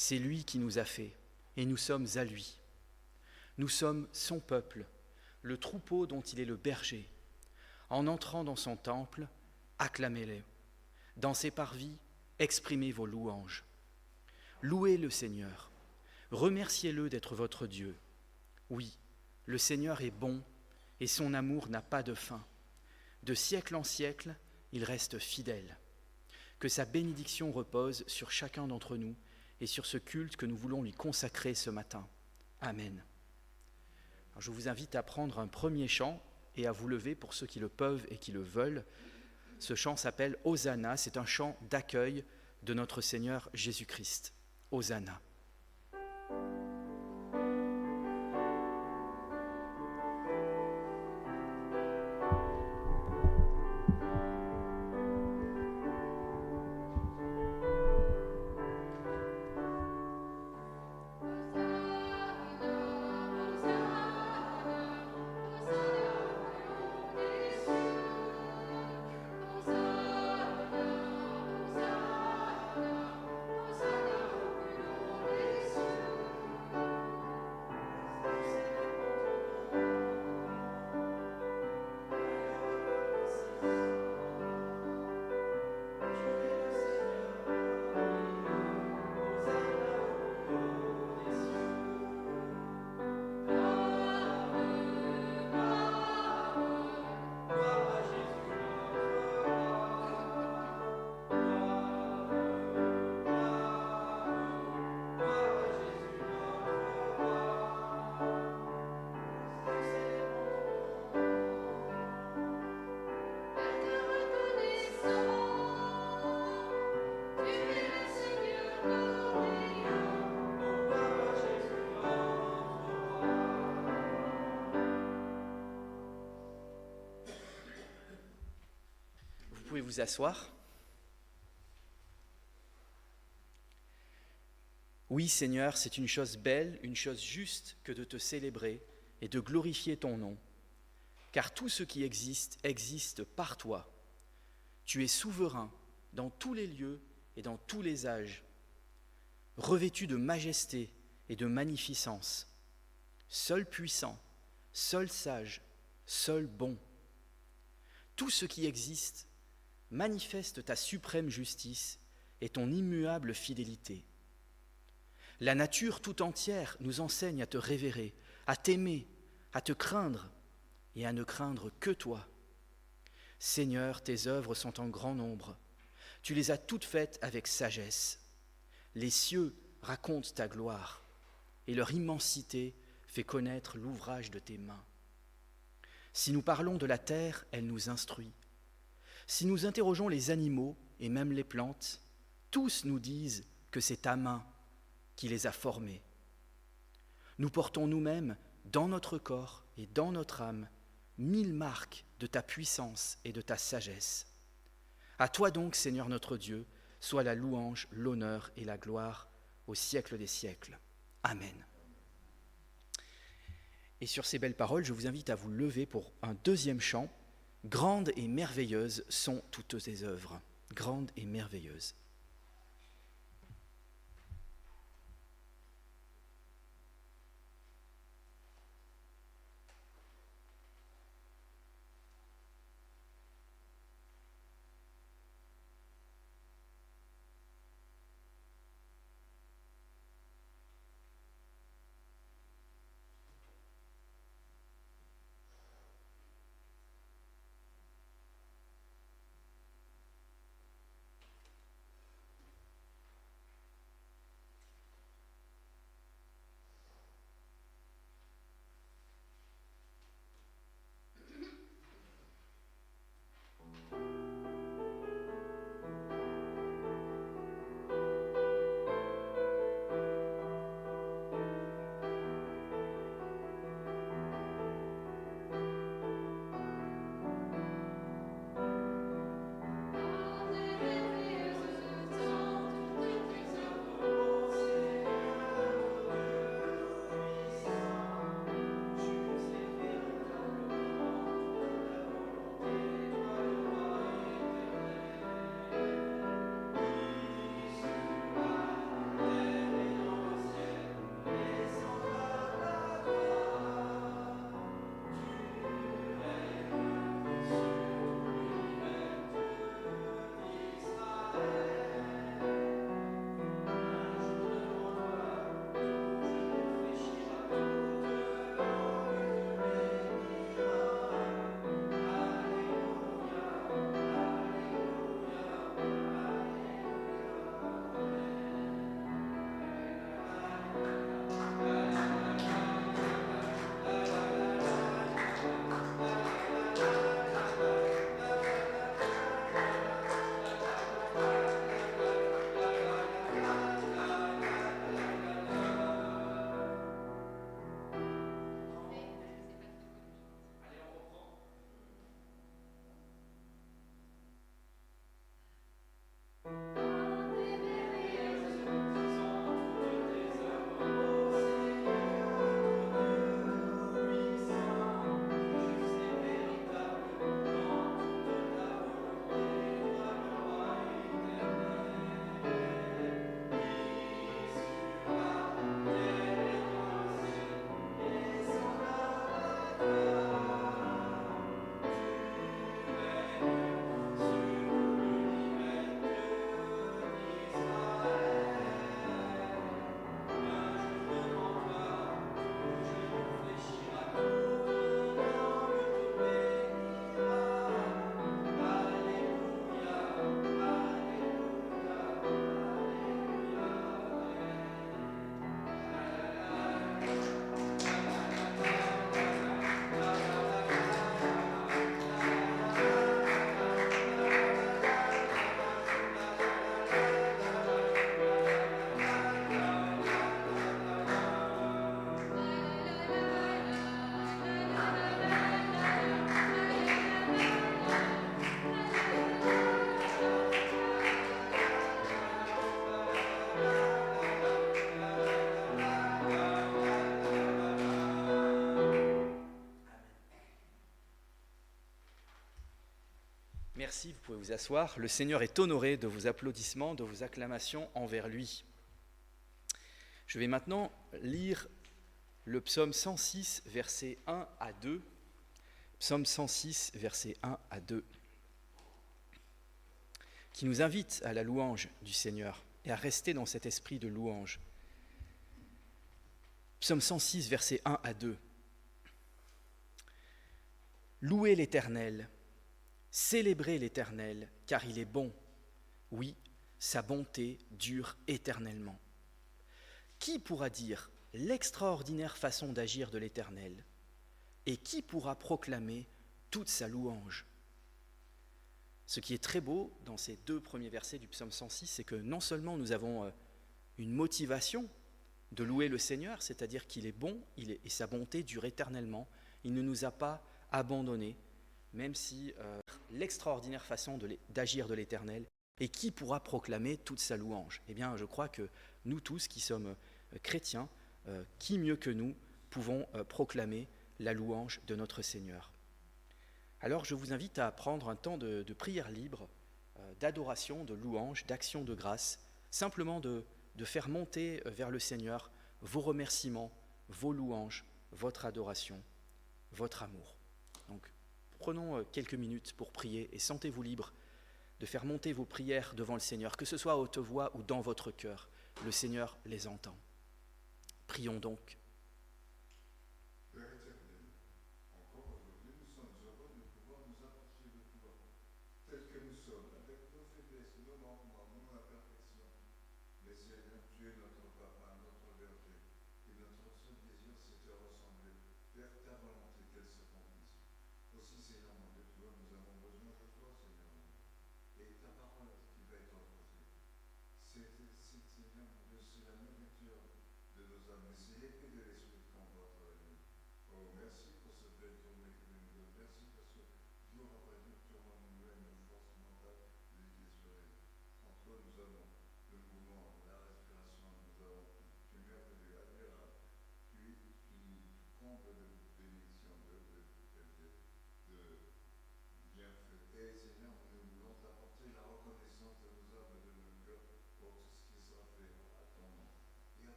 C'est lui qui nous a fait, et nous sommes à lui. Nous sommes son peuple, le troupeau dont il est le berger. En entrant dans son temple, acclamez-le. Dans ses parvis, exprimez vos louanges. Louez le Seigneur. Remerciez-le d'être votre Dieu. Oui, le Seigneur est bon et son amour n'a pas de fin. De siècle en siècle, il reste fidèle. Que sa bénédiction repose sur chacun d'entre nous et sur ce culte que nous voulons lui consacrer ce matin. Amen. Alors, je vous invite à prendre un premier chant et à vous lever pour ceux qui le peuvent et qui le veulent. Ce chant s'appelle « Hosanna », c'est un chant d'accueil de notre Seigneur Jésus-Christ. Hosanna. Vous pouvez vous asseoir. Oui, Seigneur, c'est une chose belle, une chose juste que de te célébrer et de glorifier ton nom, car tout ce qui existe existe par toi. Tu es souverain dans tous les lieux et dans tous les âges, revêtu de majesté et de magnificence, seul puissant, seul sage, seul bon. Tout ce qui existe manifeste ta suprême justice et ton immuable fidélité. La nature tout entière nous enseigne à te révérer, à t'aimer, à te craindre et à ne craindre que toi. Seigneur, tes œuvres sont en grand nombre. Tu les as toutes faites avec sagesse. Les cieux racontent ta gloire et leur immensité fait connaître l'ouvrage de tes mains. Si nous parlons de la terre, elle nous instruit. Si nous interrogeons les animaux et même les plantes, tous nous disent que c'est ta main qui les a formés. Nous portons nous-mêmes dans notre corps et dans notre âme 1000 marques de ta puissance et de ta sagesse. À toi donc, Seigneur notre Dieu, soit la louange, l'honneur et la gloire au siècle des siècles. Amen. Et sur ces belles paroles, je vous invite à vous lever pour un deuxième chant. Grandes et merveilleuses sont toutes tes œuvres. Grandes et merveilleuses. vous asseoir. Le Seigneur est honoré de vos applaudissements, de vos acclamations envers lui. Je vais maintenant lire le psaume 106, versets 1 à 2. Psaume 106, versets 1 à 2, qui nous invite à la louange du Seigneur et à rester dans cet esprit de louange. Psaume 106, versets 1 à 2. Louez l'Éternel, célébrez l'Éternel, car il est bon. Oui, sa bonté dure éternellement. Qui pourra dire l'extraordinaire façon d'agir de l'Éternel? Et qui pourra proclamer toute sa louange? Ce qui est très beau dans ces deux premiers versets du psaume 106, c'est que non seulement nous avons une motivation de louer le Seigneur, c'est-à-dire qu'il est bon et sa bonté dure éternellement, il ne nous a pas abandonnés, même si l'extraordinaire façon d'agir de l'Éternel, et qui pourra proclamer toute sa louange? Eh bien, je crois que nous tous qui sommes chrétiens, qui mieux que nous pouvons proclamer la louange de notre Seigneur. Alors je vous invite à prendre un temps de prière libre, d'adoration, de louange, d'action de grâce, simplement de faire monter vers le Seigneur vos remerciements, vos louanges, votre adoration, votre amour. Donc prenons quelques minutes pour prier et sentez-vous libre de faire monter vos prières devant le Seigneur, que ce soit à haute voix ou dans votre cœur. Le Seigneur les entend. Prions donc.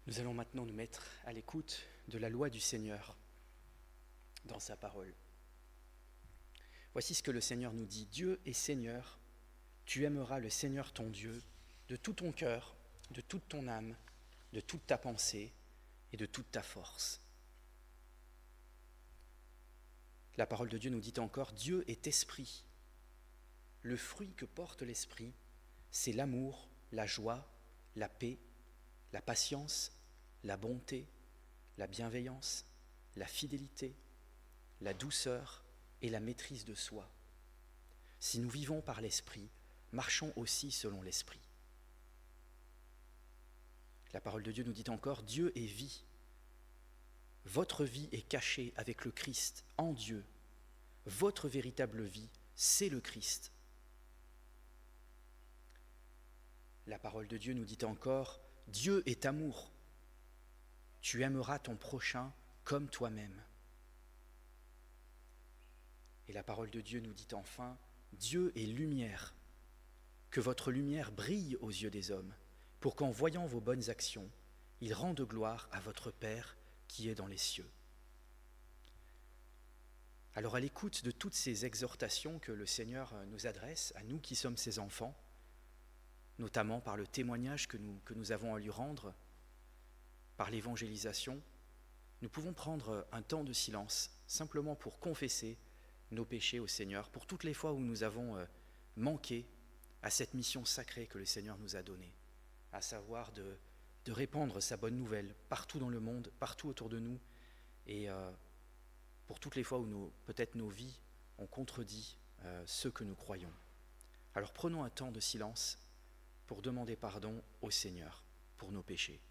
Nous allons maintenant nous mettre à l'écoute de la loi du Seigneur dans sa parole. Voici ce que le Seigneur nous dit. Dieu est Seigneur, tu aimeras le Seigneur ton Dieu de tout ton cœur, de toute ton âme, de toute ta pensée et de toute ta force. La parole de Dieu nous dit encore, Dieu est esprit. Le fruit que porte l'esprit, c'est l'amour, la joie, la paix, la patience, la bonté, la bienveillance, la fidélité, la douceur et la maîtrise de soi. Si nous vivons par l'esprit, marchons aussi selon l'esprit. La parole de Dieu nous dit encore, Dieu est vie. Votre vie est cachée avec le Christ en Dieu. Votre véritable vie, c'est le Christ. La parole de Dieu nous dit encore, Dieu est amour. Tu aimeras ton prochain comme toi-même. Et la parole de Dieu nous dit enfin, Dieu est lumière. Que votre lumière brille aux yeux des hommes, pour qu'en voyant vos bonnes actions, ils rendent gloire à votre Père qui est dans les cieux. Alors à l'écoute de toutes ces exhortations que le Seigneur nous adresse, à nous qui sommes ses enfants, notamment par le témoignage que nous avons à lui rendre, par l'évangélisation, nous pouvons prendre un temps de silence, simplement pour confesser nos péchés au Seigneur, pour toutes les fois où nous avons manqué à cette mission sacrée que le Seigneur nous a donnée, à savoir de répandre sa bonne nouvelle partout dans le monde, partout autour de nous, et pour toutes les fois où peut-être nos vies ont contredit ce que nous croyons. Alors prenons un temps de silence pour demander pardon au Seigneur pour nos péchés.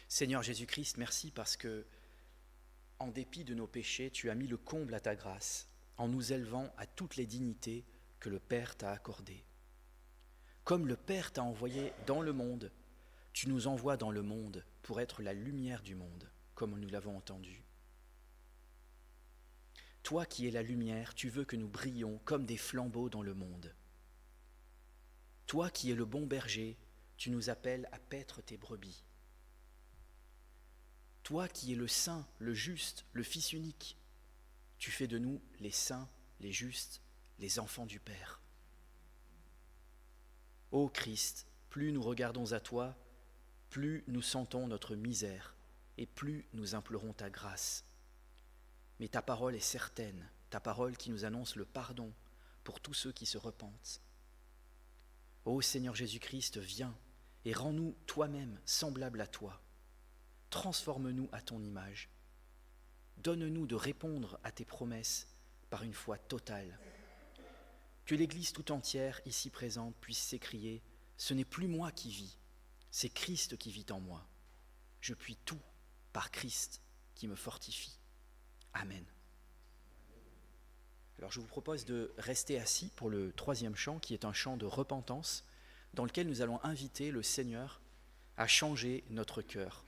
Seigneur Jésus-Christ, merci parce que, en dépit de nos péchés, tu as mis le comble à ta grâce en nous élevant à toutes les dignités que le Père t'a accordées. Comme le Père t'a envoyé dans le monde, tu nous envoies dans le monde pour être la lumière du monde, comme nous l'avons entendu. Toi qui es la lumière, tu veux que nous brillions comme des flambeaux dans le monde. Toi qui es le bon berger, tu nous appelles à paître tes brebis. Toi qui es le saint, le juste, le Fils unique, tu fais de nous les saints, les justes, les enfants du Père. Ô Christ, plus nous regardons à toi, plus nous sentons notre misère et plus nous implorons ta grâce. Mais ta parole est certaine, ta parole qui nous annonce le pardon pour tous ceux qui se repentent. Ô Seigneur Jésus-Christ, viens et rends-nous toi-même semblables à toi. Transforme-nous à ton image. Donne-nous de répondre à tes promesses par une foi totale. Que l'Église tout entière, ici présente, puisse s'écrier « Ce n'est plus moi qui vis, c'est Christ qui vit en moi. Je puis tout par Christ qui me fortifie. » Amen. Alors je vous propose de rester assis pour le troisième chant, qui est un chant de repentance, dans lequel nous allons inviter le Seigneur à changer notre cœur.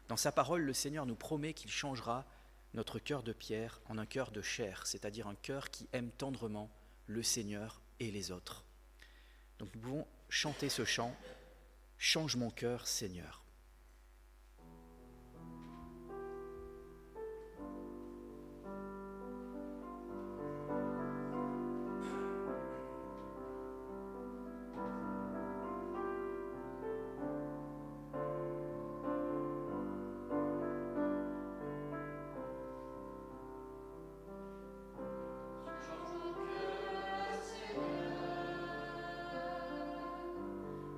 Dans sa parole, le Seigneur nous promet qu'il changera notre cœur de pierre en un cœur de chair, c'est-à-dire un cœur qui aime tendrement le Seigneur et les autres. Donc nous pouvons chanter ce chant « Change mon cœur, Seigneur ».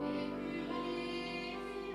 Et purifie-moi.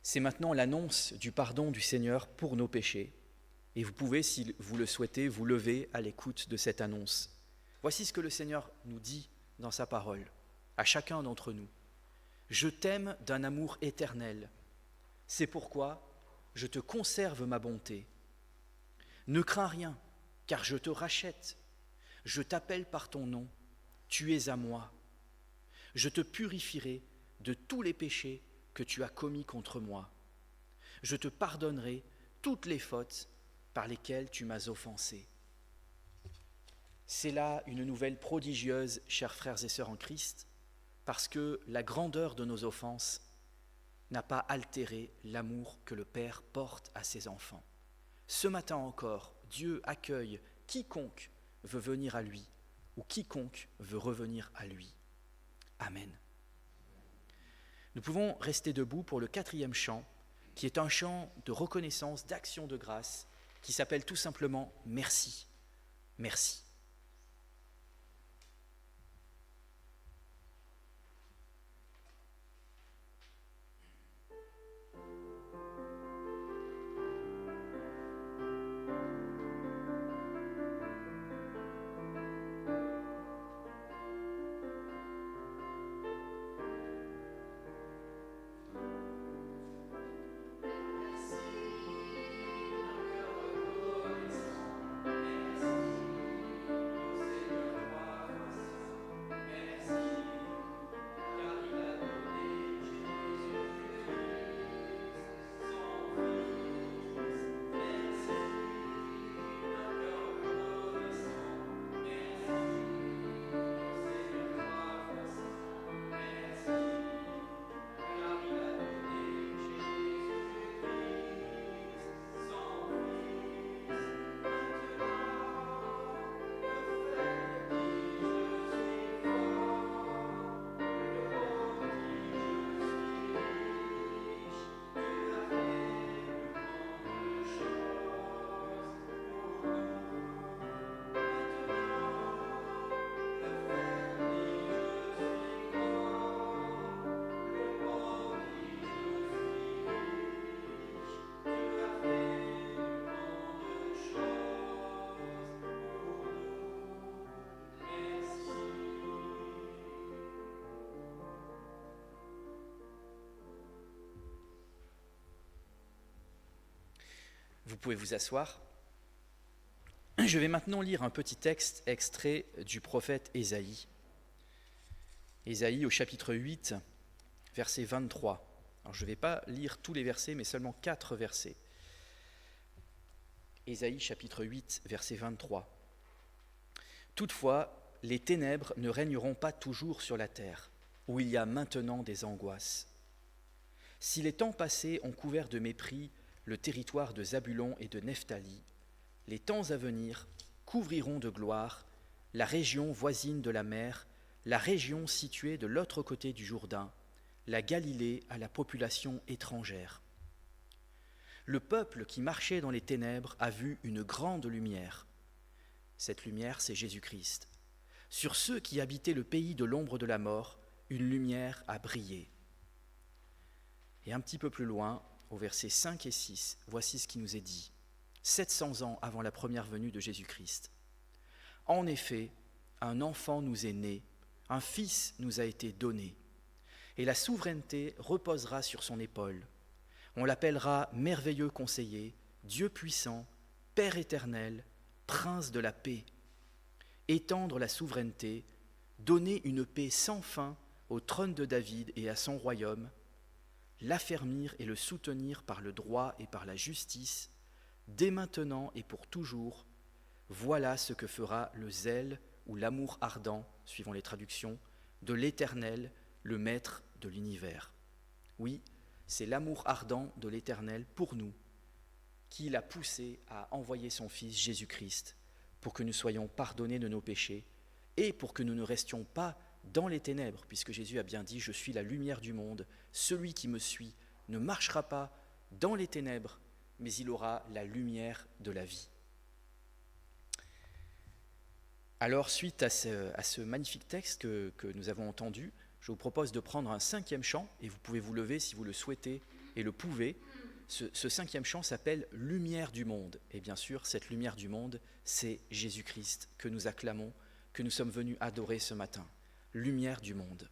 C'est maintenant l'annonce du pardon du Seigneur pour nos péchés. Et vous pouvez, si vous le souhaitez, vous lever à l'écoute de cette annonce. Voici ce que le Seigneur nous dit dans sa parole, à chacun d'entre nous. Je t'aime d'un amour éternel. C'est pourquoi je te conserve ma bonté. Ne crains rien, car je te rachète. Je t'appelle par ton nom. Tu es à moi. Je te purifierai de tous les péchés que tu as commis contre moi. Je te pardonnerai toutes les fautes par lesquelles tu m'as offensé. C'est là une nouvelle prodigieuse, chers frères et sœurs en Christ, parce que la grandeur de nos offenses n'a pas altéré l'amour que le Père porte à ses enfants. Ce matin encore, Dieu accueille quiconque veut venir à lui ou quiconque veut revenir à lui. Amen. Nous pouvons rester debout pour le 4e chant, qui est un chant de reconnaissance, d'action de grâce, qui s'appelle tout simplement « Merci ». Merci. Vous pouvez vous asseoir. Je vais maintenant lire un petit texte extrait du prophète Ésaïe. Ésaïe au chapitre 8, verset 23. Alors je ne vais pas lire tous les versets, mais seulement 4 versets. Ésaïe chapitre 8, verset 23. Toutefois, les ténèbres ne régneront pas toujours sur la terre, où il y a maintenant des angoisses. Si les temps passés ont couvert de mépris le territoire de Zabulon et de Nephtali, les temps à venir couvriront de gloire la région voisine de la mer, la région située de l'autre côté du Jourdain, la Galilée à la population étrangère. Le peuple qui marchait dans les ténèbres a vu une grande lumière. Cette lumière, c'est Jésus-Christ. Sur ceux qui habitaient le pays de l'ombre de la mort, une lumière a brillé. Et un petit peu plus loin, au versets 5 et 6, voici ce qui nous est dit, 700 ans avant la première venue de Jésus-Christ. En effet, un enfant nous est né, un fils nous a été donné, et la souveraineté reposera sur son épaule. On l'appellera merveilleux conseiller, Dieu puissant, Père éternel, Prince de la paix. Étendre la souveraineté, donner une paix sans fin au trône de David et à son royaume, l'affermir et le soutenir par le droit et par la justice, dès maintenant et pour toujours, voilà ce que fera le zèle ou l'amour ardent, suivant les traductions, de l'Éternel, le Maître de l'univers. Oui, c'est l'amour ardent de l'Éternel pour nous qui l'a poussé à envoyer son Fils Jésus-Christ pour que nous soyons pardonnés de nos péchés et pour que nous ne restions pas dans les ténèbres, puisque Jésus a bien dit « Je suis la lumière du monde, celui qui me suit ne marchera pas dans les ténèbres, mais il aura la lumière de la vie. » Alors, suite à ce magnifique texte que nous avons entendu, je vous propose de prendre un 5e chant, et vous pouvez vous lever si vous le souhaitez et le pouvez, ce cinquième chant s'appelle « Lumière du monde ». Et bien sûr, cette lumière du monde, c'est Jésus-Christ que nous acclamons, que nous sommes venus adorer ce matin. Lumière du monde.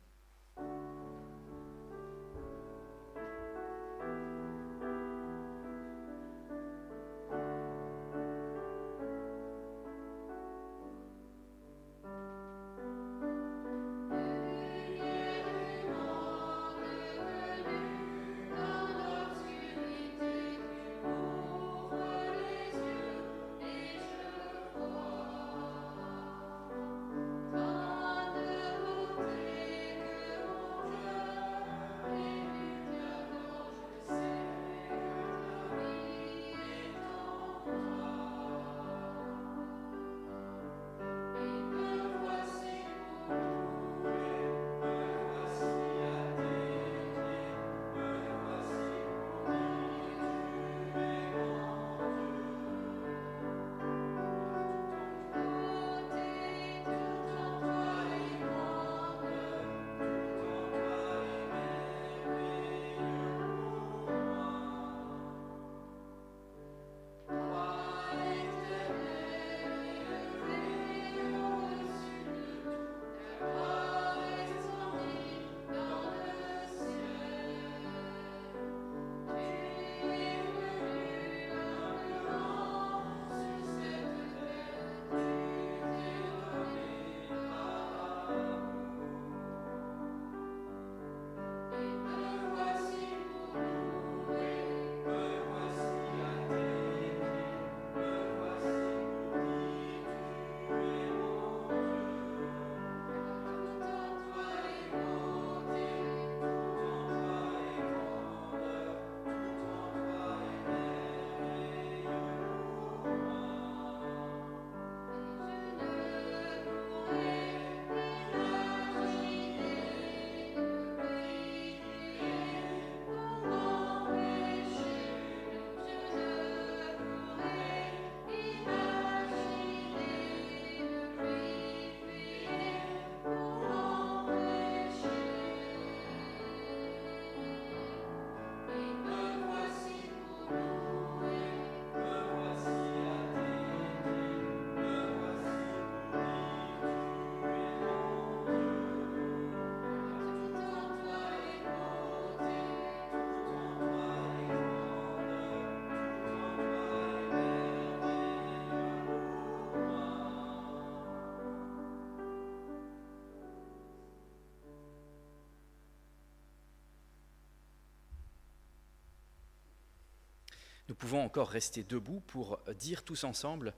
Nous pouvons encore rester debout pour dire tous ensemble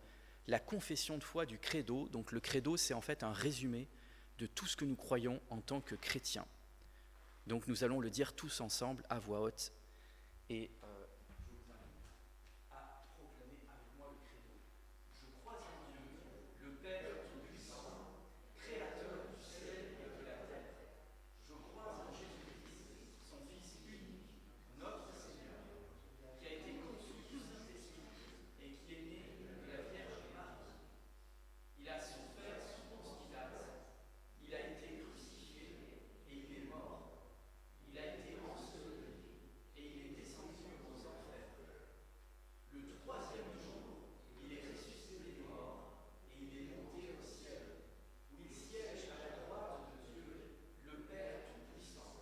la confession de foi du credo. Donc le credo, c'est en fait un résumé de tout ce que nous croyons en tant que chrétiens. Donc nous allons le dire tous ensemble à voix haute. Et je vous invite à proclamer avec moi le credo. Je crois en Dieu, le Père Tout-Puissant, Créateur du ciel et de la terre. Je crois en Jésus-Christ, son Fils unique, notre Seigneur, qui a été conçu du Saint-Esprit et qui est né de la Vierge Marie. Il a souffert sous Ponce Pilate, il a été crucifié et il est mort. Il a été enseveli et il est descendu aux enfers. Le troisième jour, il est ressuscité des morts et il est monté au ciel, où il siège à la droite de Dieu, le Père Tout-Puissant.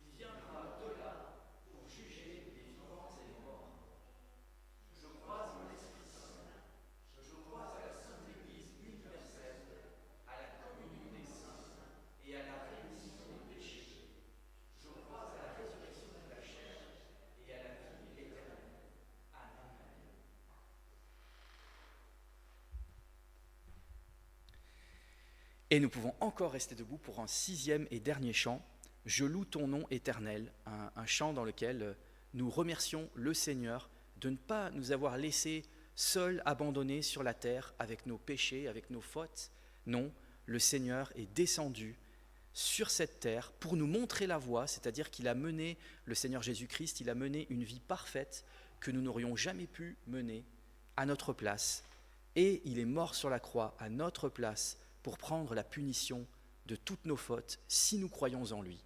Il viendra de là pour juger les vivants et les morts. Je crois en l'Esprit Saint, je crois à la Sainte Église universelle, à la communion des saints et à la rémission des péchés. Je crois à la résurrection de la chair et à la vie éternelle. Amen. Et nous pouvons encore rester debout pour un sixième et dernier chant. Je loue ton nom éternel, un chant dans lequel nous remercions le Seigneur de ne pas nous avoir laissés seuls, abandonnés sur la terre avec nos péchés, avec nos fautes. Non, le Seigneur est descendu sur cette terre pour nous montrer la voie, c'est-à-dire qu'il a mené, le Seigneur Jésus-Christ, il a mené une vie parfaite que nous n'aurions jamais pu mener à notre place. Et il est mort sur la croix à notre place pour prendre la punition de toutes nos fautes si nous croyons en lui.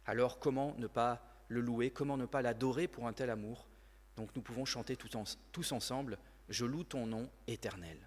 Alors comment ne pas le louer, comment ne pas l'adorer pour un tel amour? Donc nous pouvons chanter tous ensemble « Je loue ton nom éternel ».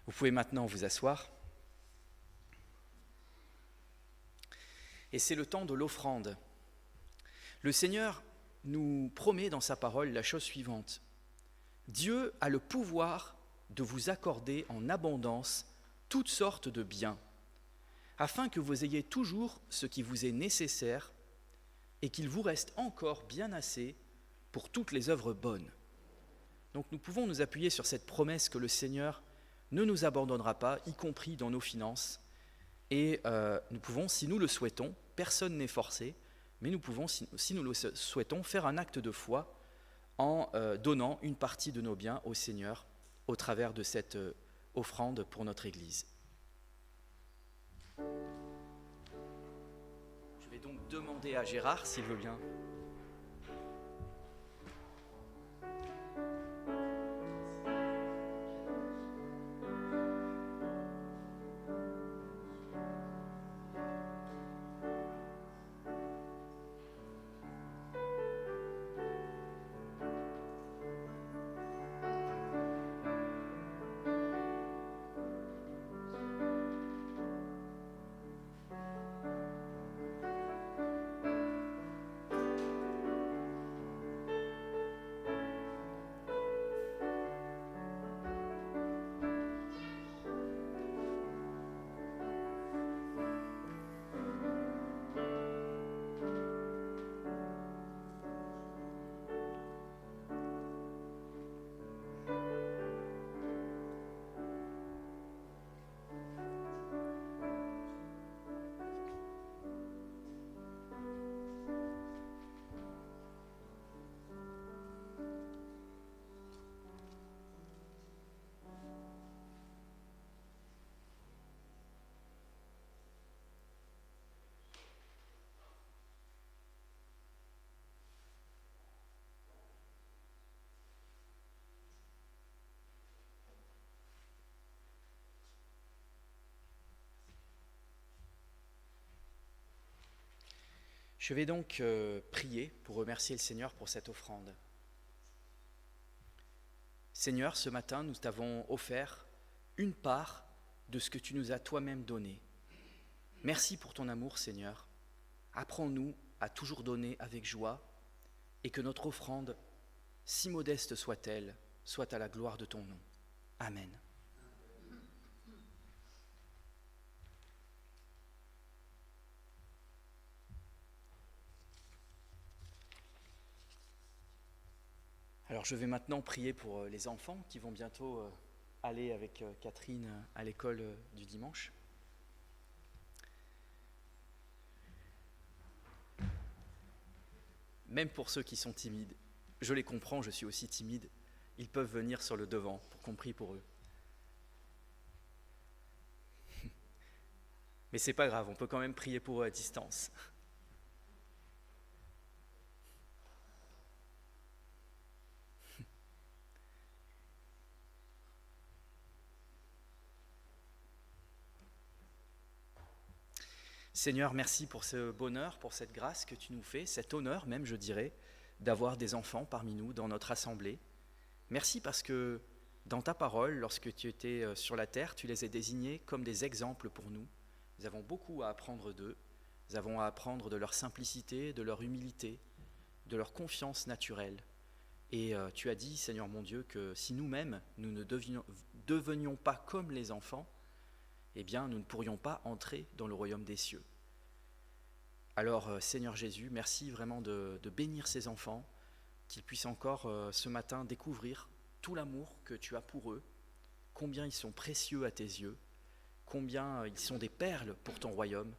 Vous pouvez maintenant vous asseoir. Et c'est le temps de l'offrande. Le Seigneur nous promet dans sa parole la chose suivante. Dieu a le pouvoir de vous accorder en abondance toutes sortes de biens, afin que vous ayez toujours ce qui vous est nécessaire et qu'il vous reste encore bien assez pour toutes les œuvres bonnes. Donc nous pouvons nous appuyer sur cette promesse que le Seigneur ne nous abandonnera pas, y compris dans nos finances. Et nous pouvons, si nous le souhaitons, personne n'est forcé, mais nous pouvons, si nous le souhaitons, faire un acte de foi en donnant une partie de nos biens au Seigneur au travers de cette offrande pour notre Église. Je vais donc demander à Gérard s'il veut bien. Je vais donc prier pour remercier le Seigneur pour cette offrande. Seigneur, ce matin, nous t'avons offert une part de ce que tu nous as toi-même donné. Merci pour ton amour, Seigneur. Apprends-nous à toujours donner avec joie et que notre offrande, si modeste soit-elle, soit à la gloire de ton nom. Amen. Alors je vais maintenant prier pour les enfants qui vont bientôt aller avec Catherine à l'école du dimanche. Même pour ceux qui sont timides, je les comprends, je suis aussi timide, ils peuvent venir sur le devant pour qu'on prie pour eux. Mais c'est pas grave, on peut quand même prier pour eux à distance. Seigneur, merci pour ce bonheur, pour cette grâce que tu nous fais, cet honneur même, je dirais, d'avoir des enfants parmi nous dans notre assemblée. Merci parce que dans ta parole, lorsque tu étais sur la terre, tu les as désignés comme des exemples pour nous. Nous avons beaucoup à apprendre d'eux. Nous avons à apprendre de leur simplicité, de leur humilité, de leur confiance naturelle. Et tu as dit, Seigneur mon Dieu, que si nous-mêmes, nous ne devenions pas comme les enfants, eh bien, nous ne pourrions pas entrer dans le royaume des cieux. Alors, Seigneur Jésus, merci vraiment de bénir ces enfants, qu'ils puissent encore ce matin découvrir tout l'amour que tu as pour eux, combien ils sont précieux à tes yeux, combien ils sont des perles pour ton royaume.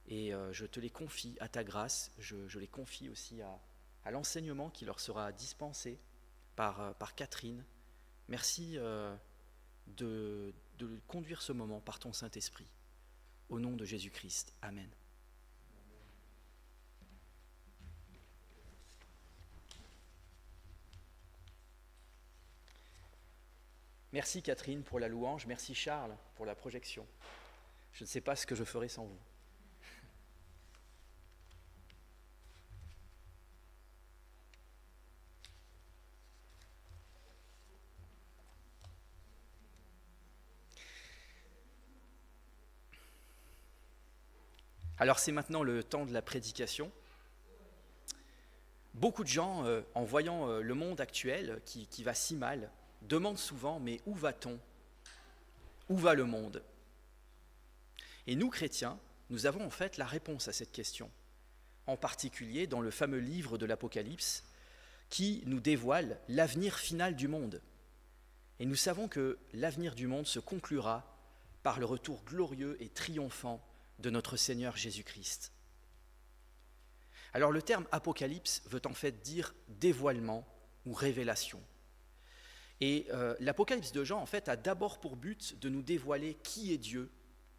Et je te les confie à ta grâce, je les confie aussi à l'enseignement qui leur sera dispensé par Catherine. Merci de conduire ce moment par ton Saint-Esprit. Au nom de Jésus-Christ. Amen. Merci Catherine pour la louange, merci Charles pour la projection. Je ne sais pas ce que je ferai sans vous. Alors c'est maintenant le temps de la prédication. Beaucoup de gens, en voyant le monde actuel qui va si mal, demandent souvent, mais où va-t-on ? Où va le monde ? Et nous, chrétiens, nous avons en fait la réponse à cette question, en particulier dans le fameux livre de l'Apocalypse qui nous dévoile l'avenir final du monde. Et nous savons que l'avenir du monde se conclura par le retour glorieux et triomphant de notre Seigneur Jésus-Christ. Alors le terme apocalypse veut en fait dire dévoilement ou révélation. Et l'Apocalypse de Jean en fait a d'abord pour but de nous dévoiler qui est Dieu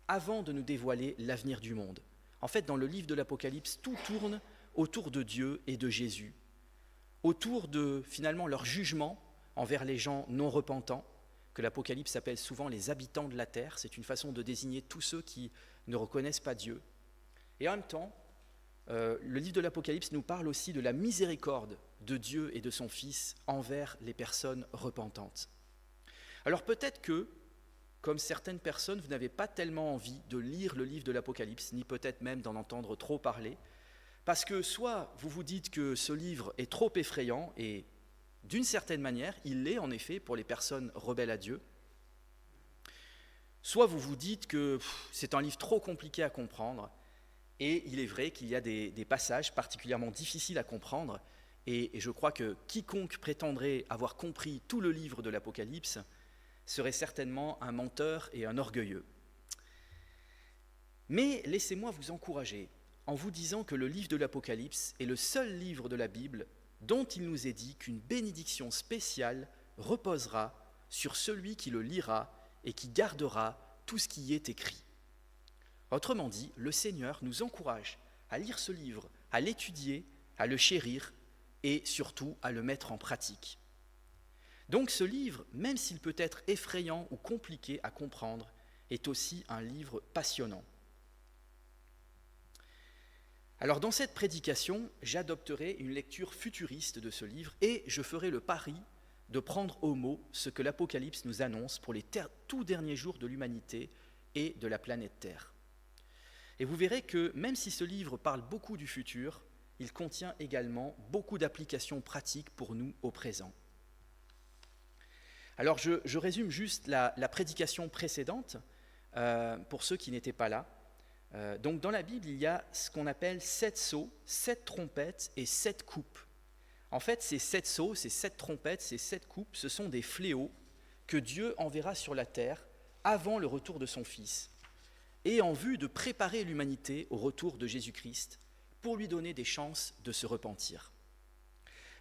avant de nous dévoiler l'avenir du monde. En fait, dans le livre de l'Apocalypse, tout tourne autour de Dieu et de Jésus, autour de finalement leur jugement envers les gens non repentants, que l'Apocalypse appelle souvent les habitants de la terre. C'est une façon de désigner tous ceux qui ne reconnaissent pas Dieu. Et en même temps, le livre de l'Apocalypse nous parle aussi de la miséricorde de Dieu et de son Fils envers les personnes repentantes. Alors peut-être que, comme certaines personnes, vous n'avez pas tellement envie de lire le livre de l'Apocalypse, ni peut-être même d'en entendre trop parler, parce que soit vous vous dites que ce livre est trop effrayant, et d'une certaine manière, il l'est en effet pour les personnes rebelles à Dieu, soit vous vous dites que c'est un livre trop compliqué à comprendre, et il est vrai qu'il y a des passages particulièrement difficiles à comprendre, et je crois que quiconque prétendrait avoir compris tout le livre de l'Apocalypse serait certainement un menteur et un orgueilleux. Mais laissez-moi vous encourager en vous disant que le livre de l'Apocalypse est le seul livre de la Bible dont il nous est dit qu'une bénédiction spéciale reposera sur celui qui le lira et qui gardera tout ce qui y est écrit. Autrement dit, le Seigneur nous encourage à lire ce livre, à l'étudier, à le chérir et surtout à le mettre en pratique. Donc ce livre, même s'il peut être effrayant ou compliqué à comprendre, est aussi un livre passionnant. Alors dans cette prédication, j'adopterai une lecture futuriste de ce livre et je ferai le pari de prendre au mot ce que l'Apocalypse nous annonce pour les tout derniers jours de l'humanité et de la planète Terre. Et vous verrez que même si ce livre parle beaucoup du futur, il contient également beaucoup d'applications pratiques pour nous au présent. Alors je résume juste la prédication précédente pour ceux qui n'étaient pas là. Donc dans la Bible, il y a ce qu'on appelle 7 sceaux, 7 trompettes et 7 coupes. En fait, ces 7 sceaux, ces 7 trompettes, ces 7 coupes, ce sont des fléaux que Dieu enverra sur la terre avant le retour de son Fils, et en vue de préparer l'humanité au retour de Jésus-Christ pour lui donner des chances de se repentir.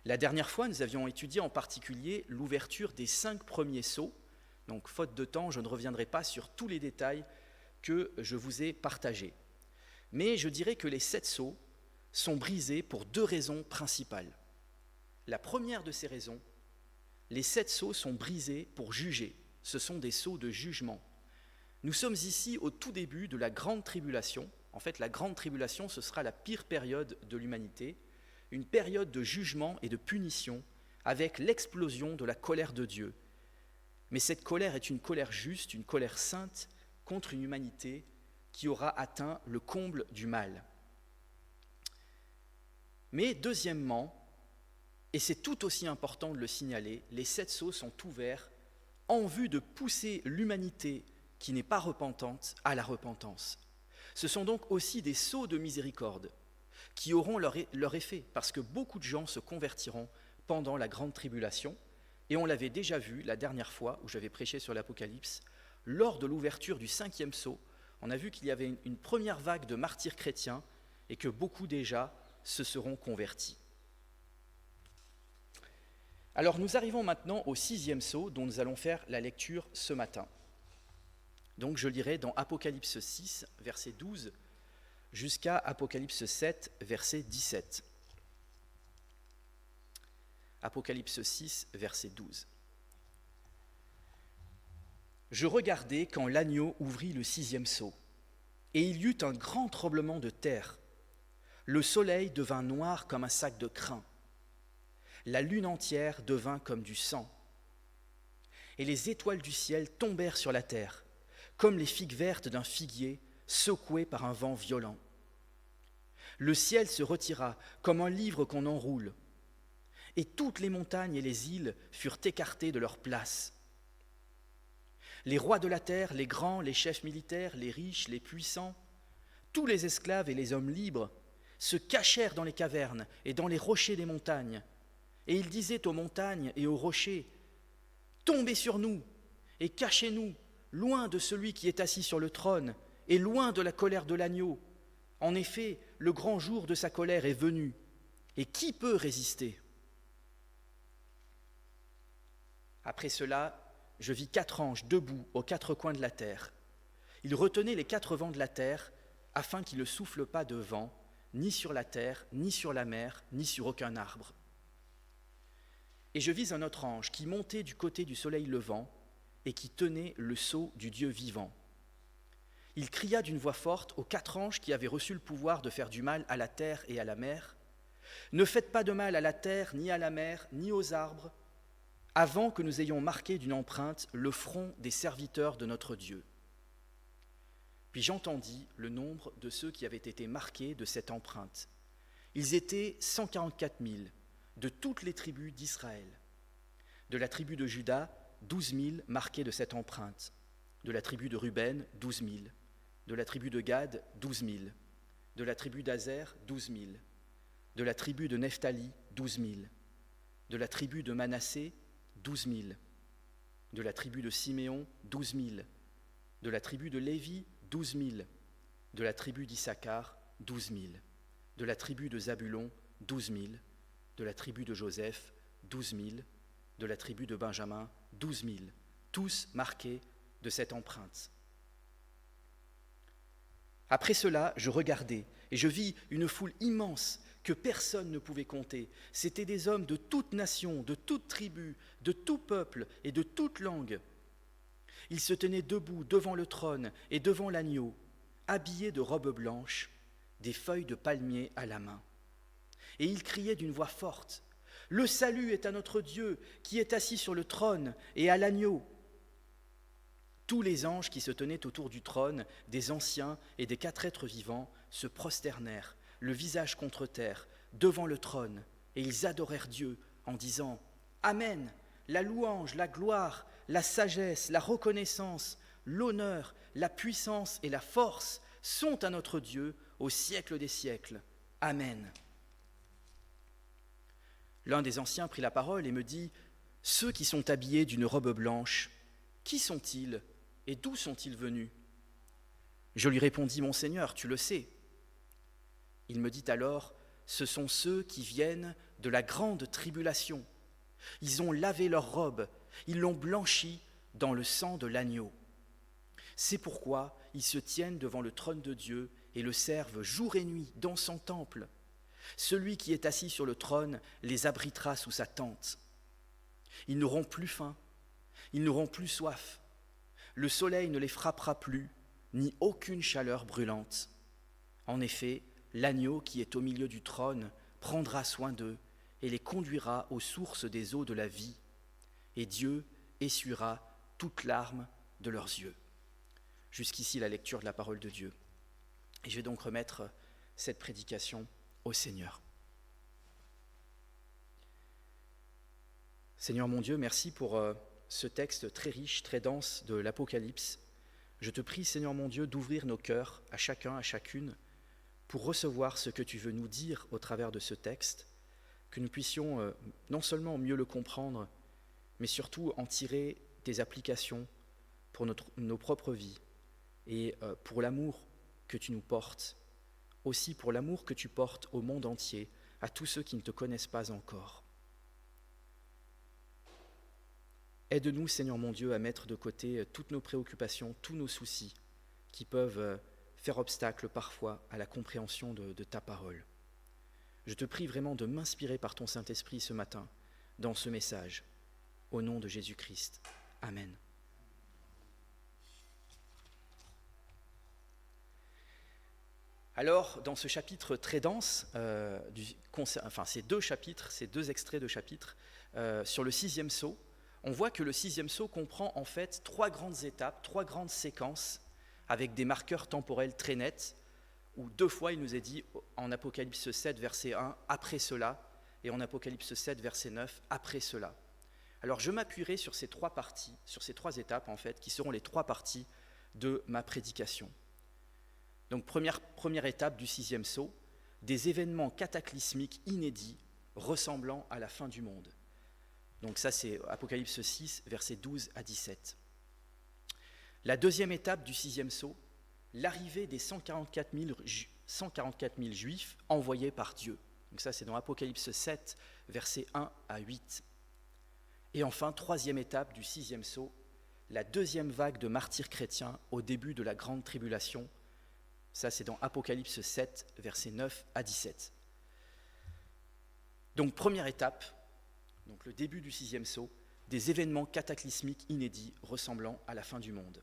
La dernière fois, nous avions étudié en particulier l'ouverture des 5 premiers sceaux. Donc, faute de temps, je ne reviendrai pas sur tous les détails que je vous ai partagés. Mais je dirais que les 7 sceaux sont brisés pour 2 raisons principales. La première de ces raisons, les 7 sceaux sont brisés pour juger. Ce sont des sceaux de jugement. Nous sommes ici au tout début de la grande tribulation. En fait, la grande tribulation, ce sera la pire période de l'humanité, une période de jugement et de punition avec l'explosion de la colère de Dieu. Mais cette colère est une colère juste, une colère sainte contre une humanité qui aura atteint le comble du mal. Mais deuxièmement, et c'est tout aussi important de le signaler, les 7 sceaux sont ouverts en vue de pousser l'humanité qui n'est pas repentante à la repentance. Ce sont donc aussi des sceaux de miséricorde qui auront leur effet, parce que beaucoup de gens se convertiront pendant la grande tribulation, et on l'avait déjà vu la dernière fois où j'avais prêché sur l'Apocalypse, lors de l'ouverture du 5e sceau, on a vu qu'il y avait une première vague de martyrs chrétiens et que beaucoup déjà se seront convertis. Alors nous arrivons maintenant au 6e sceau dont nous allons faire la lecture ce matin. Donc je lirai dans Apocalypse 6, verset 12, jusqu'à Apocalypse 7, verset 17. Apocalypse 6, verset 12. Je regardai quand l'agneau ouvrit le 6e sceau, et il y eut un grand tremblement de terre. Le soleil devint noir comme un sac de crin. La lune entière devint comme du sang. Et les étoiles du ciel tombèrent sur la terre, comme les figues vertes d'un figuier secouées par un vent violent. Le ciel se retira comme un livre qu'on enroule, et toutes les montagnes et les îles furent écartées de leur place. Les rois de la terre, les grands, les chefs militaires, les riches, les puissants, tous les esclaves et les hommes libres se cachèrent dans les cavernes et dans les rochers des montagnes, et ils disaient aux montagnes et aux rochers, « Tombez sur nous et cachez-nous, loin de celui qui est assis sur le trône et loin de la colère de l'agneau. En effet, le grand jour de sa colère est venu, et qui peut résister ?» Après cela, je vis 4 anges debout aux 4 coins de la terre. Ils retenaient les 4 vents de la terre, afin qu'il ne souffle pas de vent, ni sur la terre, ni sur la mer, ni sur aucun arbre. Et je vis un autre ange qui montait du côté du soleil levant et qui tenait le sceau du Dieu vivant. Il cria d'une voix forte aux 4 anges qui avaient reçu le pouvoir de faire du mal à la terre et à la mer, « Ne faites pas de mal à la terre, ni à la mer, ni aux arbres, avant que nous ayons marqué d'une empreinte le front des serviteurs de notre Dieu. » Puis j'entendis le nombre de ceux qui avaient été marqués de cette empreinte. Ils étaient 144 000 de toutes les tribus d'Israël. De la tribu de Juda, 12 000 marqués de cette empreinte. De la tribu de Ruben, 12 000. De la tribu de Gad, 12 000. De la tribu d'Azer, 12 000. De la tribu de Nephtali, 12 000. De la tribu de Manassé, 12 000. De la tribu de Siméon, 12 000. De la tribu de Lévi, 12 000. De la tribu d'Issachar, 12 000. De la tribu de Zabulon, 12 000. De la tribu de Joseph, 12 000. De la tribu de Benjamin, 12 000. Tous marqués de cette empreinte. Après cela, je regardai, et je vis une foule immense que personne ne pouvait compter. C'étaient des hommes de toute nation, de toute tribu, de tout peuple et de toute langue. Ils se tenaient debout devant le trône et devant l'agneau, habillés de robes blanches, des feuilles de palmier à la main. Et ils criaient d'une voix forte, « Le salut est à notre Dieu qui est assis sur le trône et à l'agneau. » Tous les anges qui se tenaient autour du trône, des anciens et des 4 êtres vivants, se prosternèrent, le visage contre terre, devant le trône, et ils adorèrent Dieu en disant « Amen, la louange, la gloire, la sagesse, la reconnaissance, l'honneur, la puissance et la force sont à notre Dieu au siècle des siècles. Amen. » L'un des anciens prit la parole et me dit « Ceux qui sont habillés d'une robe blanche, qui sont-ils et d'où sont-ils venus ?» Je lui répondis « Mon Seigneur, tu le sais. » Il me dit alors « Ce sont ceux qui viennent de la grande tribulation. Ils ont lavé leurs robes, ils l'ont blanchie dans le sang de l'agneau. C'est pourquoi ils se tiennent devant le trône de Dieu et le servent jour et nuit dans son temple. Celui qui est assis sur le trône les abritera sous sa tente. Ils n'auront plus faim, ils n'auront plus soif. Le soleil ne les frappera plus, ni aucune chaleur brûlante. En effet, l'agneau qui est au milieu du trône prendra soin d'eux et les conduira aux sources des eaux de la vie, et Dieu essuiera toute larme de leurs yeux. » Jusqu'ici la lecture de la parole de Dieu. Et je vais donc remettre cette prédication au Seigneur. Seigneur mon Dieu, merci pour ce texte très riche, très dense de l'Apocalypse. Je te prie, Seigneur mon Dieu, d'ouvrir nos cœurs à chacun, à chacune, pour recevoir ce que tu veux nous dire au travers de ce texte, que nous puissions non seulement mieux le comprendre, mais surtout en tirer des applications pour nos propres vies et pour l'amour que tu nous portes, aussi pour l'amour que tu portes au monde entier, à tous ceux qui ne te connaissent pas encore. Aide-nous, Seigneur mon Dieu, à mettre de côté toutes nos préoccupations, tous nos soucis qui peuvent faire obstacle parfois à la compréhension de ta parole. Je te prie vraiment de m'inspirer par ton Saint-Esprit ce matin dans ce message. Au nom de Jésus-Christ. Amen. Alors, dans ce chapitre très dense, ces 2 chapitres, ces 2 extraits de chapitres, sur le 6e sceau, on voit que le 6e sceau comprend en fait 3 grandes étapes, 3 grandes séquences, avec des marqueurs temporels très nets, où 2 fois il nous est dit en Apocalypse 7, verset 1, après cela, et en Apocalypse 7, verset 9, après cela. Alors je m'appuierai sur ces 3 parties, sur ces 3 étapes en fait, qui seront les 3 parties de ma prédication. Donc première étape du 6e sceau, des événements cataclysmiques inédits ressemblant à la fin du monde. Donc ça c'est Apocalypse 6, versets 12 à 17. La deuxième étape du 6e sceau, l'arrivée des 144 000 Juifs envoyés par Dieu. Donc ça c'est dans Apocalypse 7, versets 1 à 8. Et enfin, 3e étape du 6e sceau, la deuxième vague de martyrs chrétiens au début de la grande tribulation. Ça, c'est dans Apocalypse 7, versets 9 à 17. Donc, première étape, donc le début du 6e sceau, des événements cataclysmiques inédits ressemblant à la fin du monde.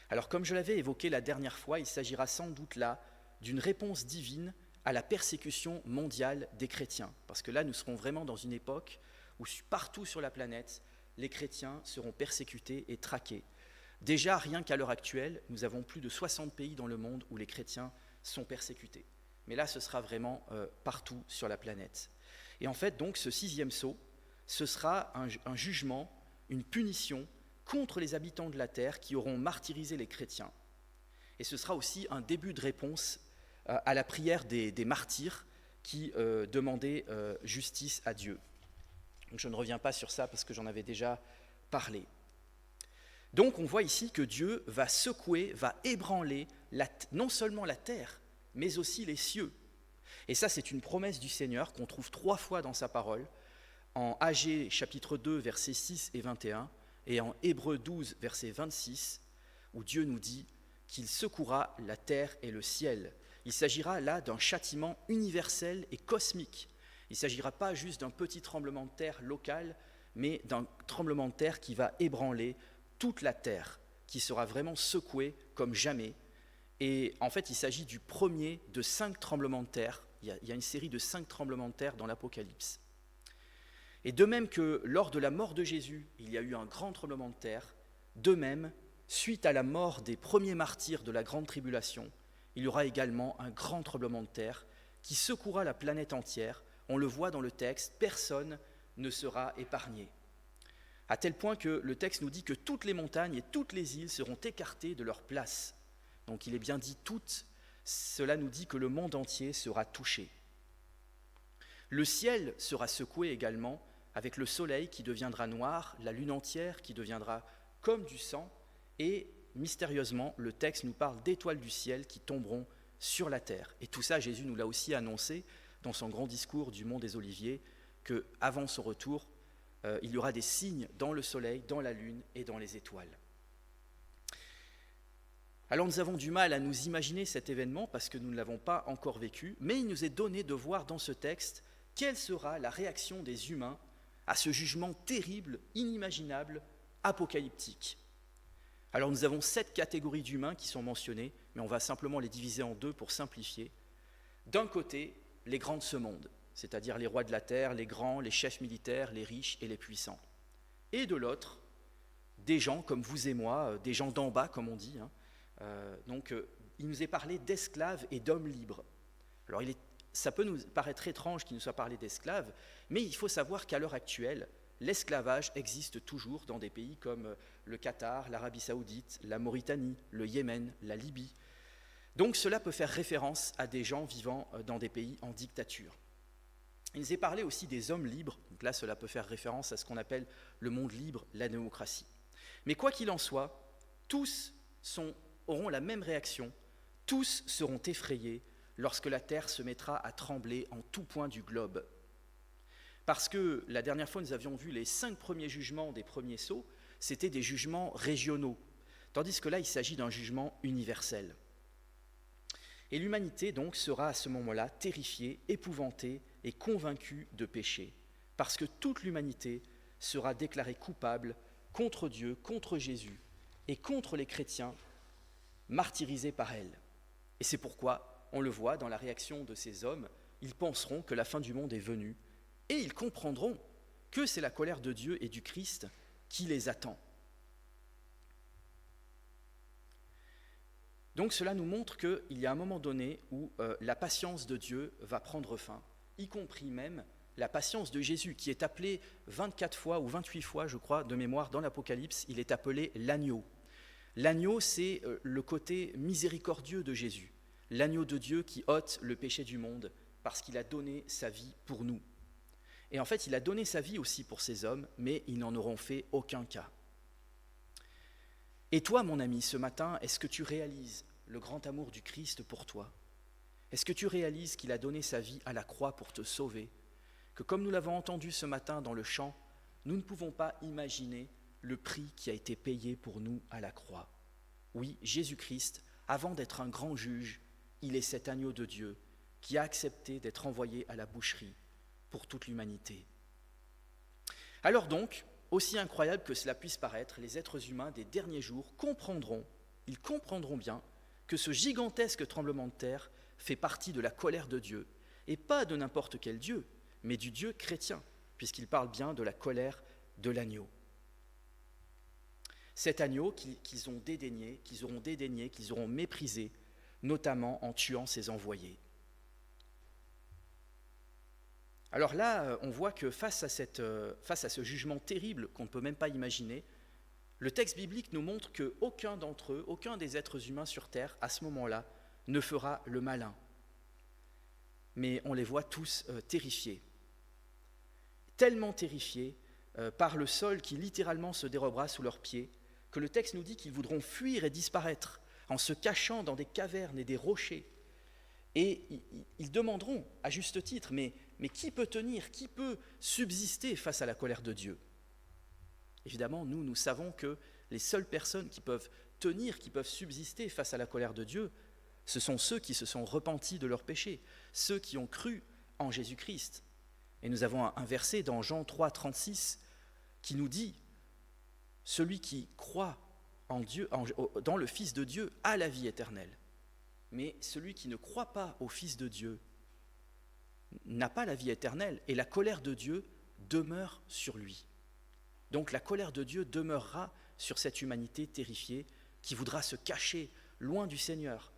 Alors, comme je l'avais évoqué la dernière fois, il s'agira sans doute là d'une réponse divine à la persécution mondiale des chrétiens. Parce que là, nous serons vraiment dans une époque où partout sur la planète, les chrétiens seront persécutés et traqués. Déjà, rien qu'à l'heure actuelle, nous avons plus de 60 pays dans le monde où les chrétiens sont persécutés. Mais là, ce sera vraiment partout sur la planète. Et en fait, donc, ce 6e sceau, ce sera un jugement, une punition contre les habitants de la terre qui auront martyrisé les chrétiens. Et ce sera aussi un début de réponse à la prière des martyrs qui demandaient justice à Dieu. Donc, je ne reviens pas sur ça parce que j'en avais déjà parlé. Donc on voit ici que Dieu va secouer, va ébranler non seulement la terre, mais aussi les cieux. Et ça, c'est une promesse du Seigneur qu'on trouve 3 fois dans sa parole, en Agée chapitre 2, versets 6 et 21, et en Hébreux 12, verset 26, où Dieu nous dit qu'il secouera la terre et le ciel. Il s'agira là d'un châtiment universel et cosmique. Il ne s'agira pas juste d'un petit tremblement de terre local, mais d'un tremblement de terre qui va ébranler toute la terre, qui sera vraiment secouée comme jamais. Et en fait, il s'agit du premier de 5 tremblements de terre. Il y a une série de 5 tremblements de terre dans l'Apocalypse. Et de même que lors de la mort de Jésus, il y a eu un grand tremblement de terre, de même, suite à la mort des premiers martyrs de la grande tribulation, il y aura également un grand tremblement de terre qui secouera la planète entière. On le voit dans le texte, personne ne sera épargné. À tel point que le texte nous dit que toutes les montagnes et toutes les îles seront écartées de leur place. Donc il est bien dit toutes, cela nous dit que le monde entier sera touché. Le ciel sera secoué également, avec le soleil qui deviendra noir, la lune entière qui deviendra comme du sang, et mystérieusement, le texte nous parle d'étoiles du ciel qui tomberont sur la terre. Et tout ça, Jésus nous l'a aussi annoncé dans son grand discours du Mont des Oliviers, qu'avant son retour, il y aura des signes dans le soleil, dans la lune et dans les étoiles. Alors nous avons du mal à nous imaginer cet événement parce que nous ne l'avons pas encore vécu, mais il nous est donné de voir dans ce texte quelle sera la réaction des humains à ce jugement terrible, inimaginable, apocalyptique. Alors nous avons 7 catégories d'humains qui sont mentionnées, mais on va simplement les diviser en 2 pour simplifier. D'un côté, les grands de ce monde, c'est-à-dire les rois de la terre, les grands, les chefs militaires, les riches et les puissants. Et de l'autre, des gens comme vous et moi, des gens d'en bas comme on dit. Il nous est parlé d'esclaves et d'hommes libres. Alors ça peut nous paraître étrange qu'il nous soit parlé d'esclaves, mais il faut savoir qu'à l'heure actuelle, l'esclavage existe toujours dans des pays comme le Qatar, l'Arabie Saoudite, la Mauritanie, le Yémen, la Libye. Donc cela peut faire référence à des gens vivant dans des pays en dictature. Il nous est parlé aussi des hommes libres, donc là cela peut faire référence à ce qu'on appelle le monde libre, la démocratie. Mais quoi qu'il en soit, tous auront la même réaction, tous seront effrayés lorsque la terre se mettra à trembler en tout point du globe. Parce que la dernière fois, nous avions vu les 5 premiers jugements des premiers sceaux, c'était des jugements régionaux, tandis que là, il s'agit d'un jugement universel. Et l'humanité, donc, sera à ce moment-là terrifiée, épouvantée et convaincue de péché, parce que toute l'humanité sera déclarée coupable contre Dieu, contre Jésus et contre les chrétiens martyrisés par elle. Et c'est pourquoi, on le voit dans la réaction de ces hommes, ils penseront que la fin du monde est venue, et ils comprendront que c'est la colère de Dieu et du Christ qui les attend. Donc cela nous montre qu'il y a un moment donné où la patience de Dieu va prendre fin, y compris même la patience de Jésus, qui est appelée 24 fois ou 28 fois, je crois, de mémoire, dans l'Apocalypse, il est appelé l'agneau. L'agneau, c'est le côté miséricordieux de Jésus, l'agneau de Dieu qui ôte le péché du monde parce qu'il a donné sa vie pour nous. Et en fait, il a donné sa vie aussi pour ces hommes, mais ils n'en auront fait aucun cas. Et toi, mon ami, ce matin, est-ce que tu réalises le grand amour du Christ pour toi ? Est-ce que tu réalises qu'il a donné sa vie à la croix pour te sauver ? Que comme nous l'avons entendu ce matin dans le chant, nous ne pouvons pas imaginer le prix qui a été payé pour nous à la croix. Oui, Jésus-Christ, avant d'être un grand juge, il est cet agneau de Dieu qui a accepté d'être envoyé à la boucherie pour toute l'humanité. Alors donc, aussi incroyable que cela puisse paraître, les êtres humains des derniers jours comprendront bien que ce gigantesque tremblement de terre fait partie de la colère de Dieu, et pas de n'importe quel Dieu, mais du Dieu chrétien, puisqu'il parle bien de la colère de l'agneau. Cet agneau qu'ils auront dédaigné, qu'ils auront méprisé, notamment en tuant ses envoyés. Alors là, on voit que face à ce jugement terrible qu'on ne peut même pas imaginer, le texte biblique nous montre qu'aucun d'entre eux, aucun des êtres humains sur terre, à ce moment-là, ne fera le malin. Mais on les voit tous terrifiés. Tellement terrifiés par le sol qui littéralement se dérobera sous leurs pieds, que le texte nous dit qu'ils voudront fuir et disparaître en se cachant dans des cavernes et des rochers. Et ils demanderont, à juste titre, mais qui peut tenir, qui peut subsister face à la colère de Dieu ? Évidemment, nous savons que les seules personnes qui peuvent tenir, qui peuvent subsister face à la colère de Dieu, ce sont ceux qui se sont repentis de leurs péchés, ceux qui ont cru en Jésus-Christ. Et nous avons un verset dans Jean 3, 36 qui nous dit « Celui qui croit en Dieu, dans le Fils de Dieu a la vie éternelle. Mais celui qui ne croit pas au Fils de Dieu n'a pas la vie éternelle et la colère de Dieu demeure sur lui. Donc la colère de Dieu demeurera sur cette humanité terrifiée qui voudra se cacher loin du Seigneur,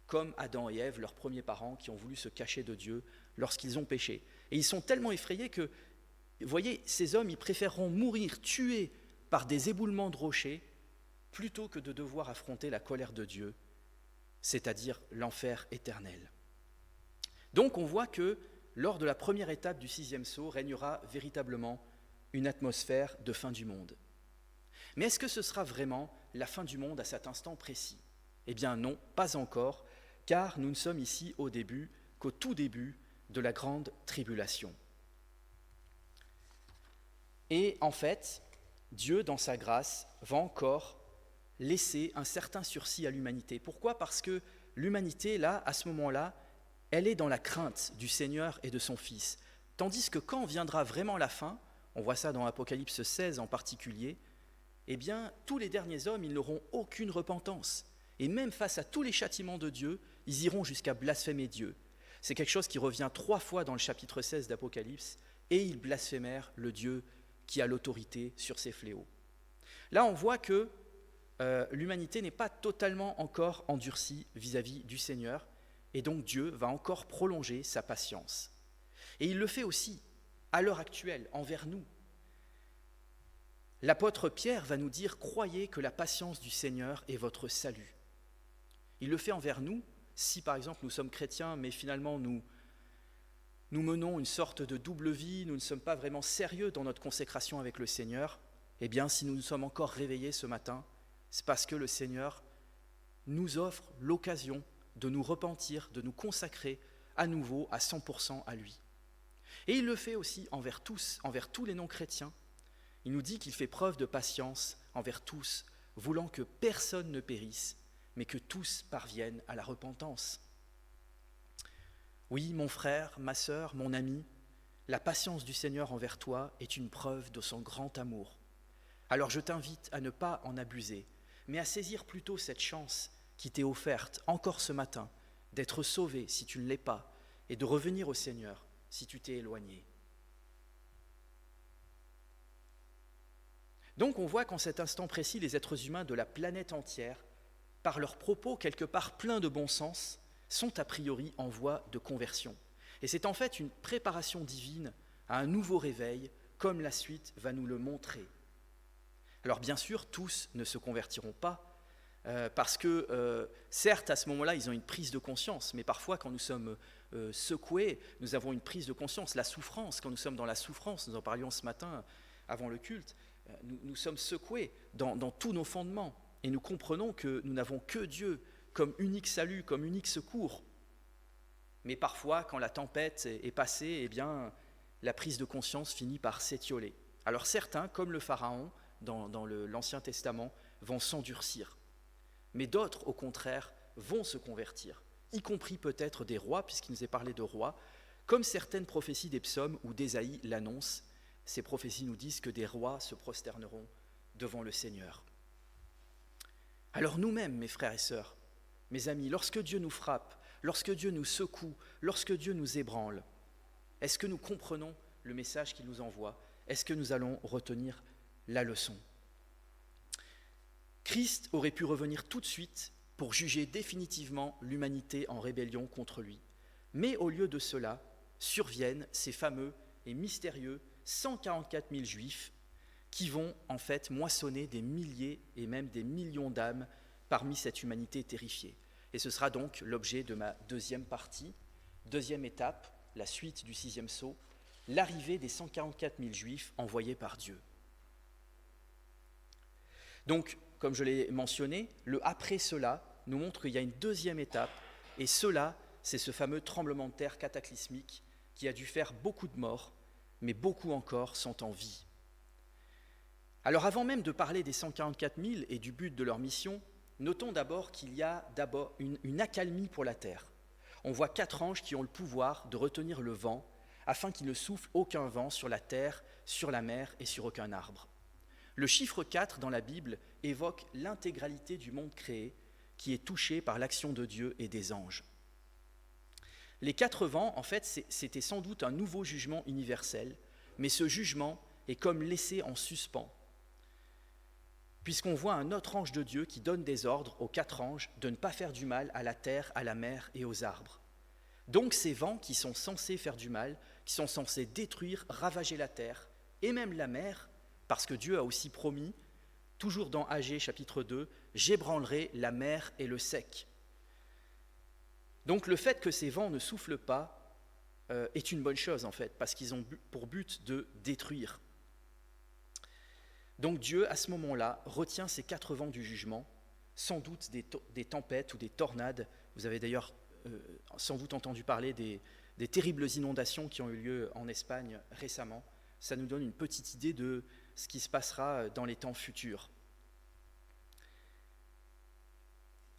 comme Adam et Ève, leurs premiers parents, qui ont voulu se cacher de Dieu lorsqu'ils ont péché. Et ils sont tellement effrayés que, vous voyez, ces hommes, ils préféreront mourir tués par des éboulements de rochers plutôt que de devoir affronter la colère de Dieu, c'est-à-dire l'enfer éternel. Donc on voit que lors de la première étape du 6e sceau régnera véritablement une atmosphère de fin du monde. Mais est-ce que ce sera vraiment la fin du monde à cet instant précis ? Eh bien non, pas encore, car nous ne sommes ici qu'au tout début de la grande tribulation. Et en fait, Dieu, dans sa grâce, va encore laisser un certain sursis à l'humanité. Pourquoi ? Parce que l'humanité, là, à ce moment-là, elle est dans la crainte du Seigneur et de son Fils. Tandis que quand viendra vraiment la fin, on voit ça dans Apocalypse 16 en particulier, eh bien, tous les derniers hommes, ils n'auront aucune repentance. Et même face à tous les châtiments de Dieu, ils iront jusqu'à blasphémer Dieu. C'est quelque chose qui revient 3 fois dans le chapitre 16 d'Apocalypse, et ils blasphémèrent le Dieu qui a l'autorité sur ces fléaux. Là, on voit que l'humanité n'est pas totalement encore endurcie vis-à-vis du Seigneur, et donc Dieu va encore prolonger sa patience. Et il le fait aussi, à l'heure actuelle, envers nous. L'apôtre Pierre va nous dire « Croyez que la patience du Seigneur est votre salut ». Il le fait envers nous, si par exemple nous sommes chrétiens, mais finalement nous menons une sorte de double vie, nous ne sommes pas vraiment sérieux dans notre consécration avec le Seigneur, eh bien si nous nous sommes encore réveillés ce matin, c'est parce que le Seigneur nous offre l'occasion de nous repentir, de nous consacrer à nouveau à 100% à lui. Et il le fait aussi envers tous les non-chrétiens. Il nous dit qu'il fait preuve de patience envers tous, voulant que personne ne périsse, mais que tous parviennent à la repentance. Oui, mon frère, ma sœur, mon ami, la patience du Seigneur envers toi est une preuve de son grand amour. Alors je t'invite à ne pas en abuser, mais à saisir plutôt cette chance qui t'est offerte encore ce matin, d'être sauvé si tu ne l'es pas, et de revenir au Seigneur si tu t'es éloigné. Donc on voit qu'en cet instant précis, les êtres humains de la planète entière, par leurs propos quelque part pleins de bon sens, sont a priori en voie de conversion. Et c'est en fait une préparation divine à un nouveau réveil, comme la suite va nous le montrer. Alors bien sûr, tous ne se convertiront pas, parce que certes, à ce moment-là, ils ont une prise de conscience, mais parfois, quand nous sommes secoués, nous avons une prise de conscience. La souffrance, quand nous sommes dans la souffrance, nous en parlions ce matin avant le culte, nous sommes secoués dans tous nos fondements, et nous comprenons que nous n'avons que Dieu comme unique salut, comme unique secours. Mais parfois, quand la tempête est passée, eh bien, la prise de conscience finit par s'étioler. Alors certains, comme le Pharaon dans l'Ancien Testament, vont s'endurcir. Mais d'autres, au contraire, vont se convertir, y compris peut-être des rois, puisqu'il nous est parlé de rois, comme certaines prophéties des psaumes ou d'Ésaïe l'annoncent. Ces prophéties nous disent que des rois se prosterneront devant le Seigneur. Alors nous-mêmes, mes frères et sœurs, mes amis, lorsque Dieu nous frappe, lorsque Dieu nous secoue, lorsque Dieu nous ébranle, est-ce que nous comprenons le message qu'il nous envoie ? Est-ce que nous allons retenir la leçon ? Christ aurait pu revenir tout de suite pour juger définitivement l'humanité en rébellion contre lui. Mais au lieu de cela, surviennent ces fameux et mystérieux 144 000 Juifs qui vont en fait moissonner des milliers et même des millions d'âmes parmi cette humanité terrifiée. Et ce sera donc l'objet de ma deuxième partie, deuxième étape, la suite du 6e sceau, l'arrivée des 144 000 Juifs envoyés par Dieu. Donc, comme je l'ai mentionné, le après cela nous montre qu'il y a une deuxième étape, et cela, c'est ce fameux tremblement de terre cataclysmique qui a dû faire beaucoup de morts, mais beaucoup encore sont en vie. Alors avant même de parler des 144 000 et du but de leur mission, notons d'abord qu'il y a une accalmie pour la terre. On voit 4 anges qui ont le pouvoir de retenir le vent afin qu'il ne souffle aucun vent sur la terre, sur la mer et sur aucun arbre. Le chiffre 4 dans la Bible évoque l'intégralité du monde créé qui est touché par l'action de Dieu et des anges. Les 4 vents, en fait, c'était sans doute un nouveau jugement universel, mais ce jugement est comme laissé en suspens, puisqu'on voit un autre ange de Dieu qui donne des ordres aux 4 anges de ne pas faire du mal à la terre, à la mer et aux arbres. Donc ces vents qui sont censés faire du mal, qui sont censés détruire, ravager la terre, et même la mer, parce que Dieu a aussi promis, toujours dans Agée chapitre 2, « J'ébranlerai la mer et le sec ». Donc le fait que ces vents ne soufflent pas est une bonne chose en fait, parce qu'ils ont pour but de détruire. Donc Dieu, à ce moment-là, retient ces 4 vents du jugement, sans doute des tempêtes ou des tornades. Vous avez d'ailleurs sans doute entendu parler des terribles inondations qui ont eu lieu en Espagne récemment. Ça nous donne une petite idée de ce qui se passera dans les temps futurs.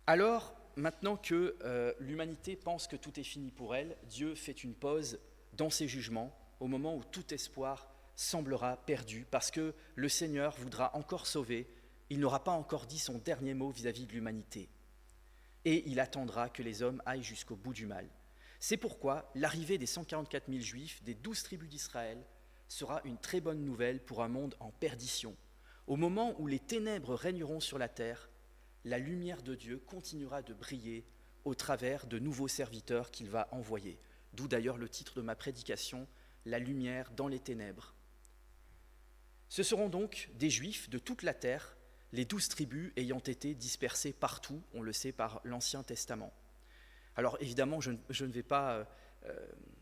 Alors, maintenant que l'humanité pense que tout est fini pour elle, Dieu fait une pause dans ses jugements, au moment où tout espoir semblera perdu, parce que le Seigneur voudra encore sauver, il n'aura pas encore dit son dernier mot vis-à-vis de l'humanité. Et il attendra que les hommes aillent jusqu'au bout du mal. C'est pourquoi l'arrivée des 144 000 Juifs des 12 tribus d'Israël sera une très bonne nouvelle pour un monde en perdition. Au moment où les ténèbres régneront sur la terre, la lumière de Dieu continuera de briller au travers de nouveaux serviteurs qu'il va envoyer. D'où d'ailleurs le titre de ma prédication, « La lumière dans les ténèbres ». Ce seront donc des Juifs de toute la terre, les 12 tribus ayant été dispersées partout, on le sait par l'Ancien Testament. Alors évidemment, je ne vais pas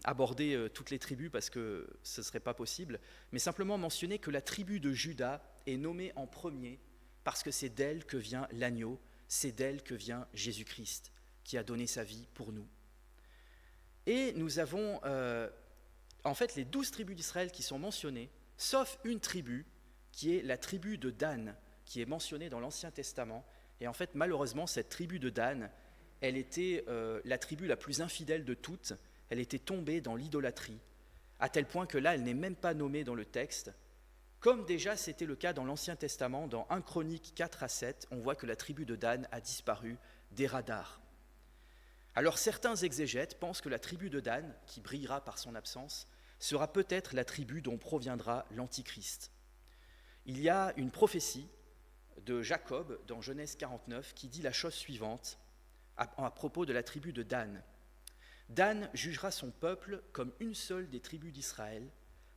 aborder toutes les tribus parce que ce ne serait pas possible, mais simplement mentionner que la tribu de Juda est nommée en premier parce que c'est d'elle que vient l'agneau, c'est d'elle que vient Jésus-Christ, qui a donné sa vie pour nous. Et nous avons en fait les 12 tribus d'Israël qui sont mentionnées, sauf une tribu, qui est la tribu de Dan, qui est mentionnée dans l'Ancien Testament. Et en fait, malheureusement, cette tribu de Dan, elle était la tribu la plus infidèle de toutes, elle était tombée dans l'idolâtrie, à tel point que là, elle n'est même pas nommée dans le texte. Comme déjà c'était le cas dans l'Ancien Testament, dans 1 Chronique 4 à 7, on voit que la tribu de Dan a disparu des radars. Alors certains exégètes pensent que la tribu de Dan, qui brillera par son absence, sera peut-être la tribu dont proviendra l'Antichrist. Il y a une prophétie de Jacob dans Genèse 49 qui dit la chose suivante à propos de la tribu de Dan. Dan jugera son peuple comme une seule des tribus d'Israël.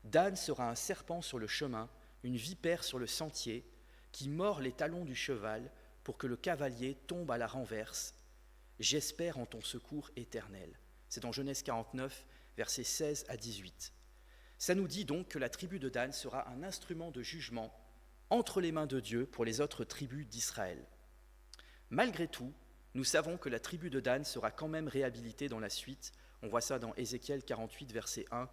Dan sera un serpent sur le chemin, une vipère sur le sentier, qui mord les talons du cheval pour que le cavalier tombe à la renverse. J'espère en ton secours éternel. C'est dans Genèse 49, versets 16 à 18. Ça nous dit donc que la tribu de Dan sera un instrument de jugement entre les mains de Dieu pour les autres tribus d'Israël. Malgré tout, nous savons que la tribu de Dan sera quand même réhabilitée dans la suite. On voit ça dans Ézéchiel 48, verset 1.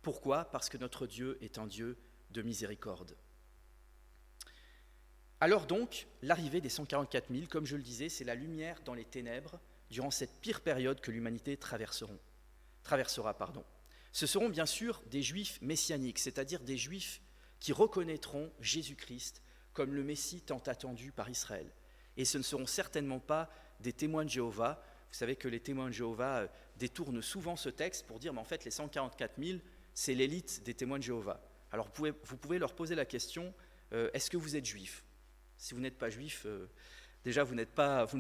Pourquoi ? Parce que notre Dieu est un Dieu de miséricorde. Alors donc, l'arrivée des 144 000, comme je le disais, c'est la lumière dans les ténèbres durant cette pire période que l'humanité traversera. Ce seront bien sûr des Juifs messianiques, c'est-à-dire des Juifs qui reconnaîtront Jésus-Christ comme le Messie tant attendu par Israël. Et ce ne seront certainement pas des témoins de Jéhovah. Vous savez que les témoins de Jéhovah détournent souvent ce texte pour dire mais en fait les 144 000, c'est l'élite des témoins de Jéhovah. Alors vous pouvez leur poser la question, est-ce que vous êtes juif ? Si vous n'êtes pas juif, déjà vous ne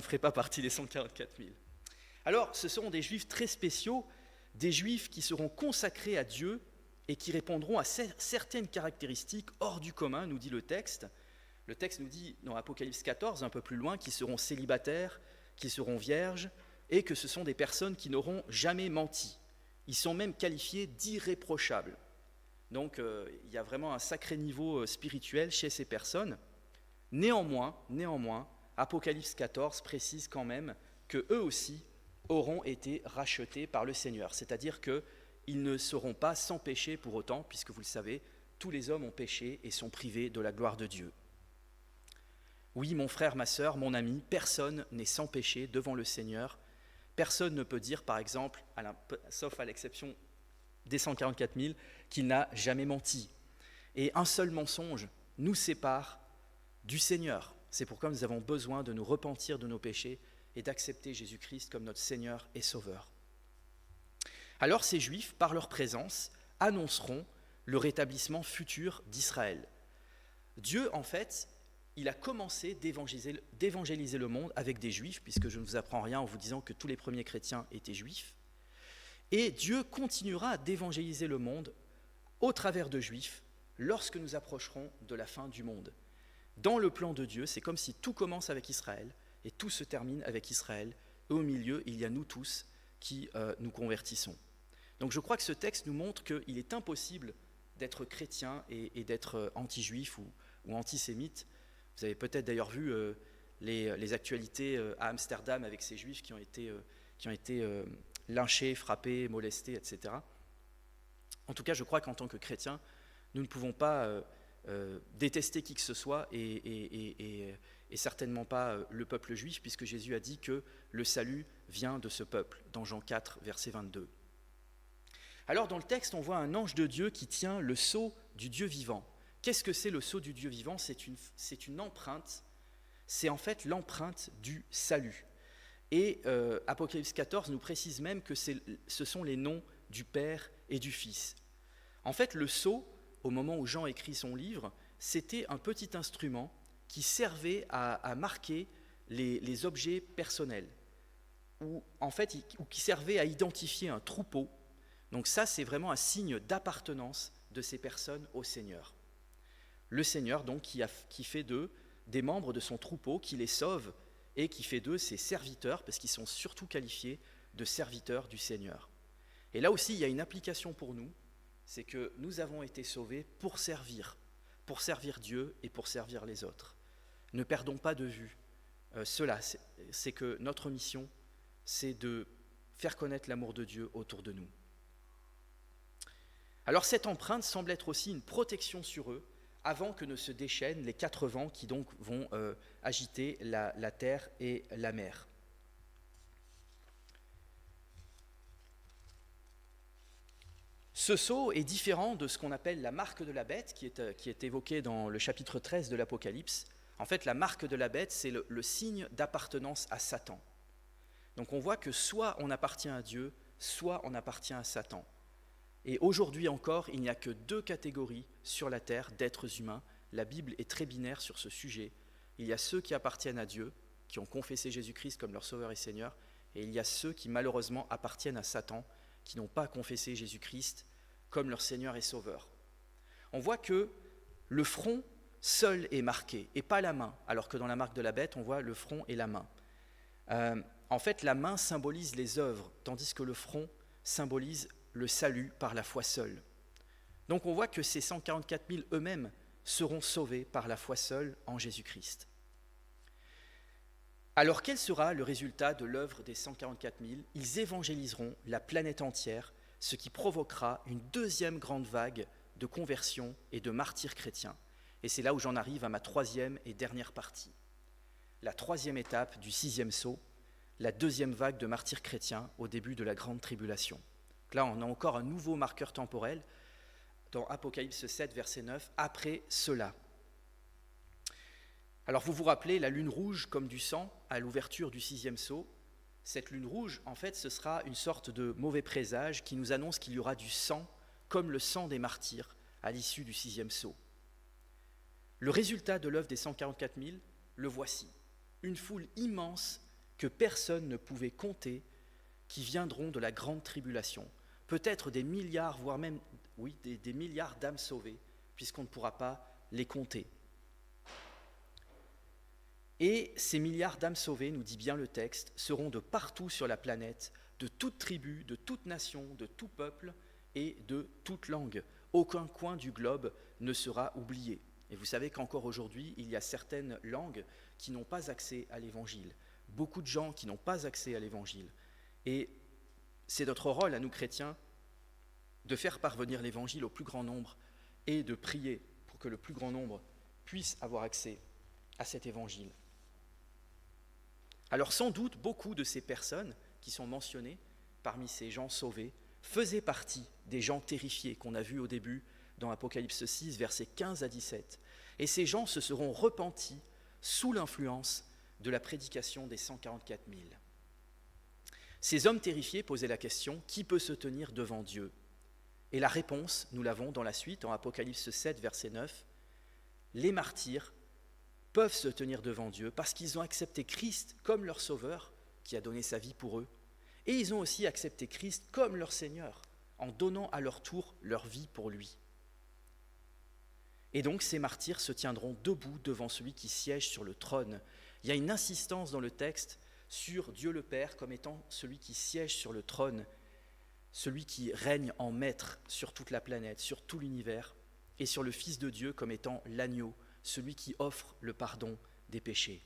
ferez pas partie des 144 000. Alors ce seront des juifs très spéciaux, des juifs qui seront consacrés à Dieu et qui répondront à certaines caractéristiques hors du commun, nous dit le texte. Le texte nous dit dans Apocalypse 14, un peu plus loin, qu'ils seront célibataires, qu'ils seront vierges, et que ce sont des personnes qui n'auront jamais menti. Ils sont même qualifiés d'irréprochables. Donc il y a vraiment un sacré niveau spirituel chez ces personnes. Néanmoins, Apocalypse 14 précise quand même qu'eux aussi auront été rachetés par le Seigneur. C'est-à-dire qu'ils ne seront pas sans péché pour autant, puisque vous le savez, tous les hommes ont péché et sont privés de la gloire de Dieu. Oui, mon frère, ma sœur, mon ami, personne n'est sans péché devant le Seigneur. Personne ne peut dire, par exemple, sauf à l'exception des 144 000, qu'il n'a jamais menti. Et un seul mensonge nous sépare du Seigneur. C'est pourquoi nous avons besoin de nous repentir de nos péchés et d'accepter Jésus-Christ comme notre Seigneur et Sauveur. Alors ces Juifs, par leur présence, annonceront le rétablissement futur d'Israël. Dieu, en fait, il a commencé d'évangéliser le monde avec des Juifs, puisque je ne vous apprends rien en vous disant que tous les premiers chrétiens étaient Juifs. Et Dieu continuera d'évangéliser le monde au travers de Juifs lorsque nous approcherons de la fin du monde. Dans le plan de Dieu, c'est comme si tout commence avec Israël et tout se termine avec Israël. Et au milieu, il y a nous tous qui nous convertissons. Donc je crois que ce texte nous montre qu'il est impossible d'être chrétien et d'être anti-juif ou antisémite. Vous avez peut-être d'ailleurs vu les actualités à Amsterdam avec ces juifs qui ont été lynchés, frappés, molestés, etc. En tout cas, je crois qu'en tant que chrétiens, nous ne pouvons pas détester qui que ce soit et certainement pas le peuple juif, puisque Jésus a dit que le salut vient de ce peuple, dans Jean 4, verset 22. Alors dans le texte, on voit un ange de Dieu qui tient le sceau du Dieu vivant. Qu'est-ce que c'est le sceau du Dieu vivant ? C'est une empreinte, c'est en fait l'empreinte du salut. Et Apocalypse 14 nous précise même que ce sont les noms du Père et du Fils. En fait, le sceau, au moment où Jean écrit son livre, c'était un petit instrument qui servait à marquer les objets personnels, ou qui servait à identifier un troupeau. Donc ça, c'est vraiment un signe d'appartenance de ces personnes au Seigneur. Le Seigneur, donc, qui fait d'eux des membres de son troupeau, qui les sauve et qui fait d'eux ses serviteurs, parce qu'ils sont surtout qualifiés de serviteurs du Seigneur. Et là aussi, il y a une application pour nous, c'est que nous avons été sauvés pour servir Dieu et pour servir les autres. Ne perdons pas de vue cela, c'est que notre mission, c'est de faire connaître l'amour de Dieu autour de nous. Alors cette empreinte semble être aussi une protection sur eux avant que ne se déchaînent les 4 vents qui donc vont agiter la terre et la mer. Ce sceau est différent de ce qu'on appelle la marque de la bête, qui est évoquée dans le chapitre 13 de l'Apocalypse. En fait, la marque de la bête, c'est le signe d'appartenance à Satan. Donc on voit que soit on appartient à Dieu, soit on appartient à Satan. Et aujourd'hui encore, il n'y a que 2 catégories sur la terre d'êtres humains. La Bible est très binaire sur ce sujet. Il y a ceux qui appartiennent à Dieu, qui ont confessé Jésus-Christ comme leur Sauveur et Seigneur, et il y a ceux qui malheureusement appartiennent à Satan, qui n'ont pas confessé Jésus-Christ comme leur Seigneur et Sauveur. On voit que le front seul est marqué, et pas la main, alors que dans la marque de la bête, on voit le front et la main. En fait, la main symbolise les œuvres, tandis que le front symbolise le salut par la foi seule. Donc on voit que ces 144 000 eux-mêmes seront sauvés par la foi seule en Jésus-Christ. Alors quel sera le résultat de l'œuvre des 144 000 ? Ils évangéliseront la planète entière, ce qui provoquera une 2e grande vague de conversion et de martyrs chrétiens. Et c'est là où j'en arrive à ma 3e et dernière partie. La 3e étape du 6e sceau, la 2e vague de martyrs chrétiens au début de la grande tribulation. Là, on a encore un nouveau marqueur temporel dans Apocalypse 7, verset 9, après cela. Alors vous vous rappelez la lune rouge comme du sang à l'ouverture du 6e sceau. Cette lune rouge, en fait, ce sera une sorte de mauvais présage qui nous annonce qu'il y aura du sang, comme le sang des martyrs, à l'issue du 6e sceau. Le résultat de l'œuvre des 144 000, le voici. Une foule immense que personne ne pouvait compter, qui viendront de la grande tribulation. Peut-être des milliards, voire même des milliards d'âmes sauvées, puisqu'on ne pourra pas les compter. Et ces milliards d'âmes sauvées, nous dit bien le texte, seront de partout sur la planète, de toute tribu, de toute nation, de tout peuple et de toute langue. Aucun coin du globe ne sera oublié. Et vous savez qu'encore aujourd'hui, il y a certaines langues qui n'ont pas accès à l'Évangile. Beaucoup de gens qui n'ont pas accès à l'Évangile. Et c'est notre rôle à nous chrétiens de faire parvenir l'Évangile au plus grand nombre et de prier pour que le plus grand nombre puisse avoir accès à cet Évangile. Alors sans doute, beaucoup de ces personnes qui sont mentionnées parmi ces gens sauvés faisaient partie des gens terrifiés qu'on a vus au début dans Apocalypse 6, versets 15 à 17. Et ces gens se seront repentis sous l'influence de la prédication des 144 000. Ces hommes terrifiés posaient la question, qui peut se tenir devant Dieu? Et la réponse, nous l'avons dans la suite, en Apocalypse 7, verset 9. Les martyrs peuvent se tenir devant Dieu parce qu'ils ont accepté Christ comme leur sauveur, qui a donné sa vie pour eux, et ils ont aussi accepté Christ comme leur Seigneur, en donnant à leur tour leur vie pour lui. Et donc ces martyrs se tiendront debout devant celui qui siège sur le trône. Il y a une insistance dans le texte sur Dieu le Père comme étant celui qui siège sur le trône, celui qui règne en maître sur toute la planète, sur tout l'univers, et sur le Fils de Dieu comme étant l'agneau, celui qui offre le pardon des péchés.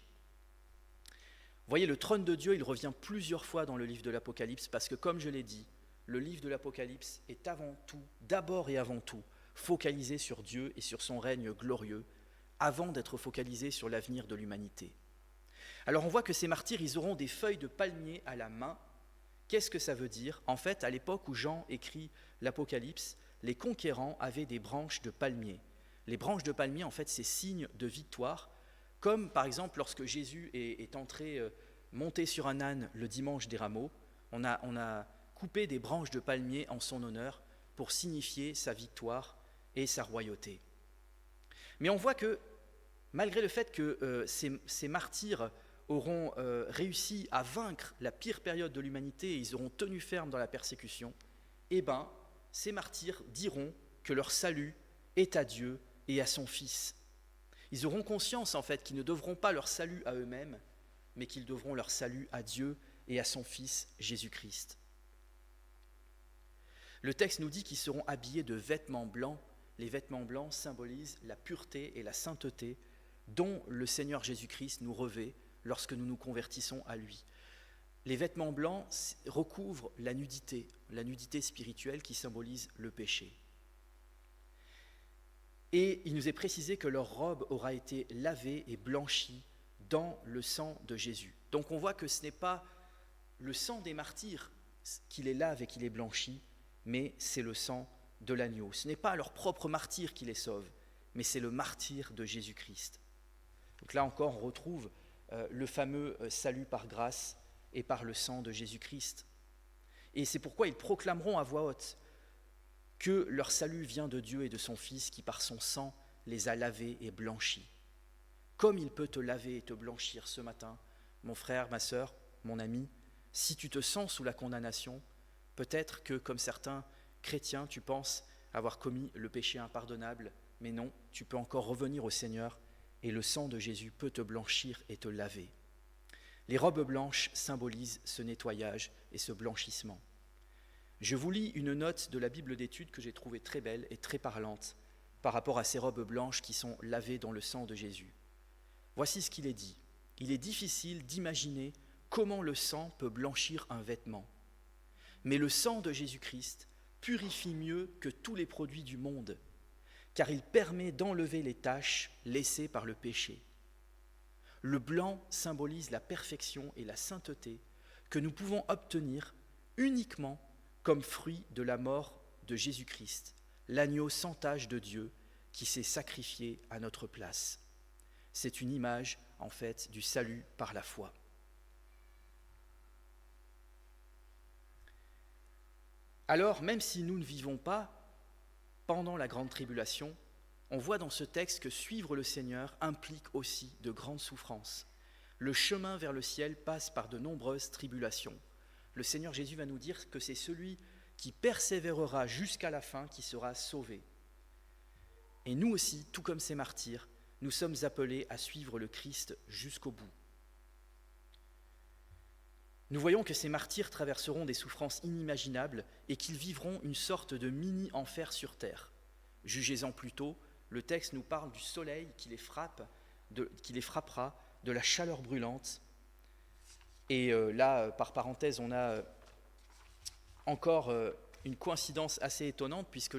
Vous voyez, le trône de Dieu, il revient plusieurs fois dans le livre de l'Apocalypse, parce que comme je l'ai dit, le livre de l'Apocalypse est avant tout, d'abord et avant tout, focalisé sur Dieu et sur son règne glorieux, avant d'être focalisé sur l'avenir de l'humanité. Alors on voit que ces martyrs, ils auront des feuilles de palmier à la main. Qu'est-ce que ça veut dire? En fait, à l'époque où Jean écrit l'Apocalypse, les conquérants avaient des branches de palmier. Les branches de palmier, en fait, c'est signe de victoire, comme par exemple lorsque Jésus est entré, monté sur un âne le dimanche des Rameaux, on a coupé des branches de palmier en son honneur pour signifier sa victoire et sa royauté. Mais on voit que, malgré le fait que ces martyrs auront réussi à vaincre la pire période de l'humanité et ils auront tenu ferme dans la persécution, eh bien, ces martyrs diront que leur salut est à Dieu et à son Fils. Ils auront conscience, en fait, qu'ils ne devront pas leur salut à eux-mêmes, mais qu'ils devront leur salut à Dieu et à son Fils, Jésus-Christ. Le texte nous dit qu'ils seront habillés de vêtements blancs. Les vêtements blancs symbolisent la pureté et la sainteté dont le Seigneur Jésus-Christ nous revêt lorsque nous nous convertissons à lui. Les vêtements blancs recouvrent la nudité spirituelle qui symbolise le péché. Et il nous est précisé que leur robe aura été lavée et blanchie dans le sang de Jésus. Donc on voit que ce n'est pas le sang des martyrs qui les lave et qui les blanchit, mais c'est le sang de l'agneau. Ce n'est pas leur propre martyr qui les sauve, mais c'est le martyr de Jésus-Christ. Donc là encore, on retrouve le fameux salut par grâce et par le sang de Jésus-Christ. Et c'est pourquoi ils proclameront à voix haute que leur salut vient de Dieu et de son Fils qui par son sang les a lavés et blanchis. Comme il peut te laver et te blanchir ce matin, mon frère, ma sœur, mon ami, si tu te sens sous la condamnation, peut-être que comme certains chrétiens, tu penses avoir commis le péché impardonnable, mais non, tu peux encore revenir au Seigneur et le sang de Jésus peut te blanchir et te laver. Les robes blanches symbolisent ce nettoyage et ce blanchissement. Je vous lis une note de la Bible d'études que j'ai trouvée très belle et très parlante par rapport à ces robes blanches qui sont lavées dans le sang de Jésus. Voici ce qu'il est dit. Il est difficile d'imaginer comment le sang peut blanchir un vêtement. Mais le sang de Jésus-Christ purifie mieux que tous les produits du monde, car il permet d'enlever les taches laissées par le péché. Le blanc symbolise la perfection et la sainteté que nous pouvons obtenir uniquement comme fruit de la mort de Jésus-Christ, l'agneau sans tache de Dieu qui s'est sacrifié à notre place. C'est une image, en fait, du salut par la foi. Alors, même si nous ne vivons pas pendant la grande tribulation, on voit dans ce texte que suivre le Seigneur implique aussi de grandes souffrances. Le chemin vers le ciel passe par de nombreuses tribulations. Le Seigneur Jésus va nous dire que c'est celui qui persévérera jusqu'à la fin qui sera sauvé. Et nous aussi, tout comme ces martyrs, nous sommes appelés à suivre le Christ jusqu'au bout. Nous voyons que ces martyrs traverseront des souffrances inimaginables et qu'ils vivront une sorte de mini-enfer sur terre. Jugez-en plutôt, le texte nous parle du soleil qui les frappera, de la chaleur brûlante. Et là, par parenthèse, on a encore une coïncidence assez étonnante puisque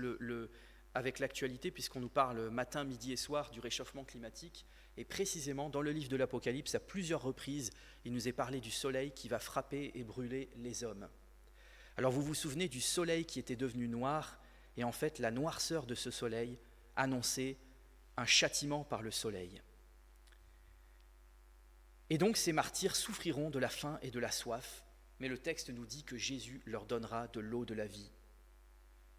avec l'actualité, puisqu'on nous parle matin, midi et soir du réchauffement climatique. Et précisément, dans le livre de l'Apocalypse, à plusieurs reprises, il nous est parlé du soleil qui va frapper et brûler les hommes. Alors vous vous souvenez du soleil qui était devenu noir, et en fait la noirceur de ce soleil annonçait un châtiment par le soleil. Et donc ces martyrs souffriront de la faim et de la soif, mais le texte nous dit que Jésus leur donnera de l'eau de la vie.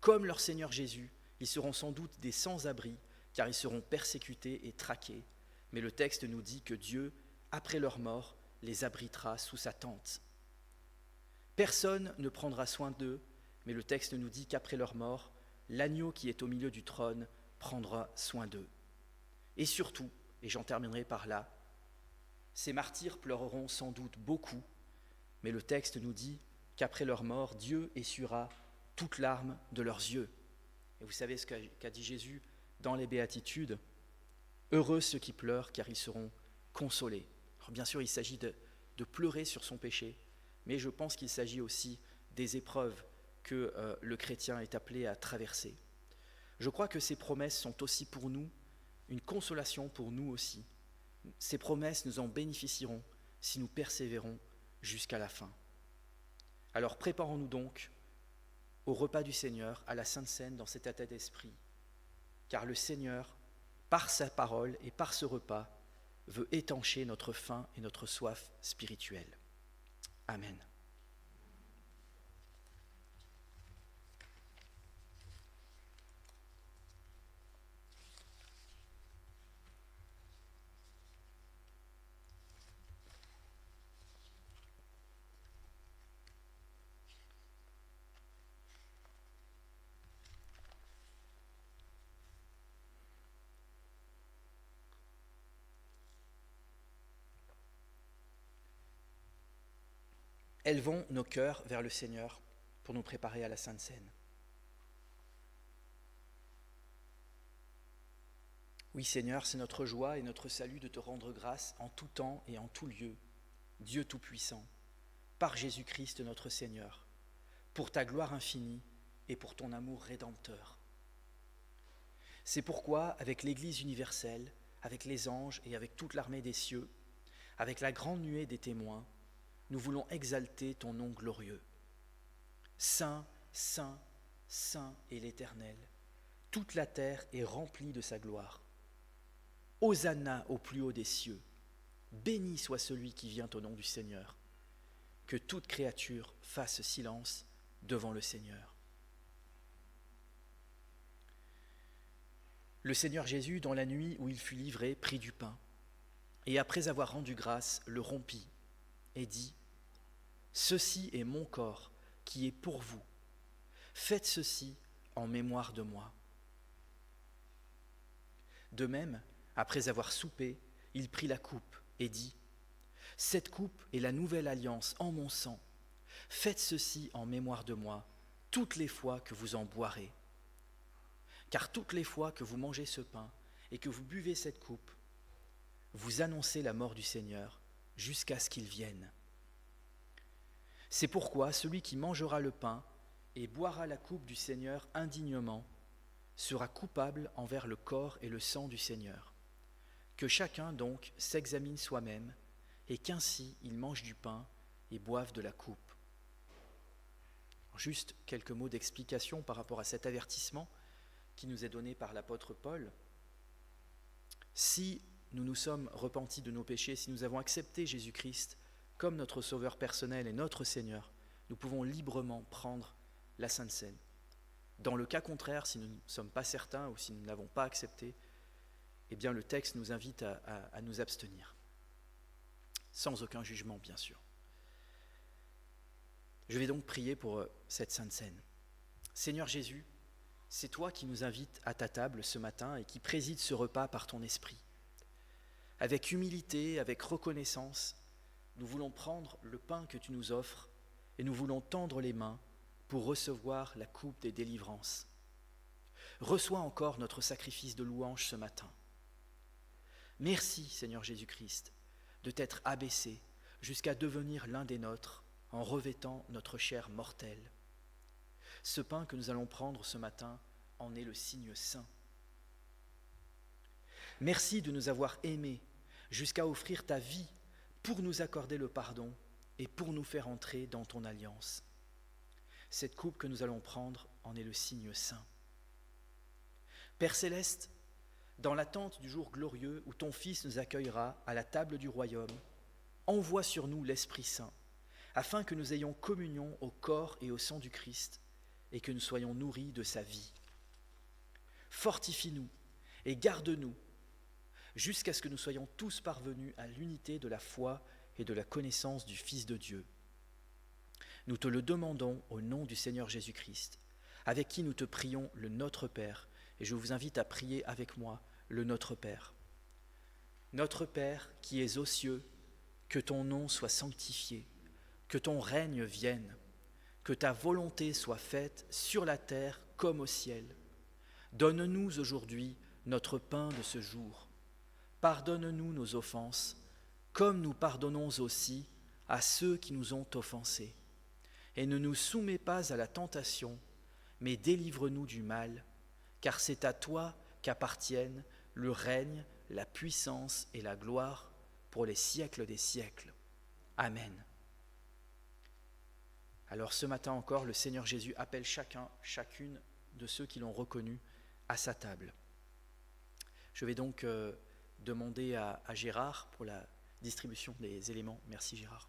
Comme leur Seigneur Jésus, ils seront sans doute des sans-abri, car ils seront persécutés et traqués, mais le texte nous dit que Dieu, après leur mort, les abritera sous sa tente. Personne ne prendra soin d'eux, mais le texte nous dit qu'après leur mort, l'agneau qui est au milieu du trône prendra soin d'eux. Et surtout, et j'en terminerai par là, ces martyrs pleureront sans doute beaucoup, mais le texte nous dit qu'après leur mort, Dieu essuiera toute larme de leurs yeux. Et vous savez ce qu'a dit Jésus dans les Béatitudes ? Heureux ceux qui pleurent, car ils seront consolés. Alors bien sûr, il s'agit de pleurer sur son péché, mais je pense qu'il s'agit aussi des épreuves que le chrétien est appelé à traverser. Je crois que ces promesses sont aussi pour nous une consolation pour nous aussi. Ces promesses, nous en bénéficierons si nous persévérons jusqu'à la fin. Alors préparons-nous donc au repas du Seigneur, à la Sainte Seine, dans cet état d'esprit, car le Seigneur, par sa parole et par ce repas, veut étancher notre faim et notre soif spirituelle. Amen. Élevons nos cœurs vers le Seigneur pour nous préparer à la Sainte Seine. Oui Seigneur, c'est notre joie et notre salut de te rendre grâce en tout temps et en tout lieu, Dieu Tout-Puissant, par Jésus-Christ notre Seigneur, pour ta gloire infinie et pour ton amour rédempteur. C'est pourquoi, avec l'Église universelle, avec les anges et avec toute l'armée des cieux, avec la grande nuée des témoins, nous voulons exalter ton nom glorieux. Saint, Saint, Saint est l'Éternel. Toute la terre est remplie de sa gloire. Hosanna au plus haut des cieux. Béni soit celui qui vient au nom du Seigneur. Que toute créature fasse silence devant le Seigneur. Le Seigneur Jésus, dans la nuit où il fut livré, prit du pain, et après avoir rendu grâce, le rompit, et dit : Ceci est mon corps qui est pour vous. Faites ceci en mémoire de moi. De même, après avoir soupé, il prit la coupe et dit : Cette coupe est la nouvelle alliance en mon sang. Faites ceci en mémoire de moi, toutes les fois que vous en boirez. Car toutes les fois que vous mangez ce pain et que vous buvez cette coupe, vous annoncez la mort du Seigneur jusqu'à ce qu'il vienne. C'est pourquoi celui qui mangera le pain et boira la coupe du Seigneur indignement sera coupable envers le corps et le sang du Seigneur. Que chacun donc s'examine soi-même et qu'ainsi il mange du pain et boive de la coupe. Juste quelques mots d'explication par rapport à cet avertissement qui nous est donné par l'apôtre Paul. Si nous nous sommes repentis de nos péchés, si nous avons accepté Jésus-Christ comme notre Sauveur personnel et notre Seigneur, nous pouvons librement prendre la Sainte Seine. Dans le cas contraire, si nous ne sommes pas certains ou si nous ne l'avons pas accepté, eh bien le texte nous invite à nous abstenir, sans aucun jugement bien sûr. Je vais donc prier pour cette Sainte Seine. Seigneur Jésus, c'est toi qui nous invites à ta table ce matin et qui présides ce repas par ton esprit. Avec humilité, avec reconnaissance, nous voulons prendre le pain que tu nous offres et nous voulons tendre les mains pour recevoir la coupe des délivrances. Reçois encore notre sacrifice de louange ce matin. Merci, Seigneur Jésus-Christ, de t'être abaissé jusqu'à devenir l'un des nôtres en revêtant notre chair mortelle. Ce pain que nous allons prendre ce matin en est le signe saint. Merci de nous avoir aimés jusqu'à offrir ta vie pour nous accorder le pardon et pour nous faire entrer dans ton alliance. Cette coupe que nous allons prendre en est le signe saint. Père céleste, dans l'attente du jour glorieux où ton Fils nous accueillera à la table du royaume, envoie sur nous l'Esprit Saint, afin que nous ayons communion au corps et au sang du Christ, et que nous soyons nourris de sa vie. Fortifie-nous et garde-nous, jusqu'à ce que nous soyons tous parvenus à l'unité de la foi et de la connaissance du Fils de Dieu. Nous te le demandons au nom du Seigneur Jésus-Christ, avec qui nous te prions le Notre Père, et je vous invite à prier avec moi le Notre Père. Notre Père qui es aux cieux, que ton nom soit sanctifié, que ton règne vienne, que ta volonté soit faite sur la terre comme au ciel. Donne-nous aujourd'hui notre pain de ce jour. Pardonne-nous nos offenses, comme nous pardonnons aussi à ceux qui nous ont offensés. Et ne nous soumets pas à la tentation, mais délivre-nous du mal, car c'est à toi qu'appartiennent le règne, la puissance et la gloire pour les siècles des siècles. Amen. Alors ce matin encore, le Seigneur Jésus appelle chacune de ceux qui l'ont reconnu à sa table. Je vais donc demander à Gérard pour la distribution des éléments. Merci Gérard.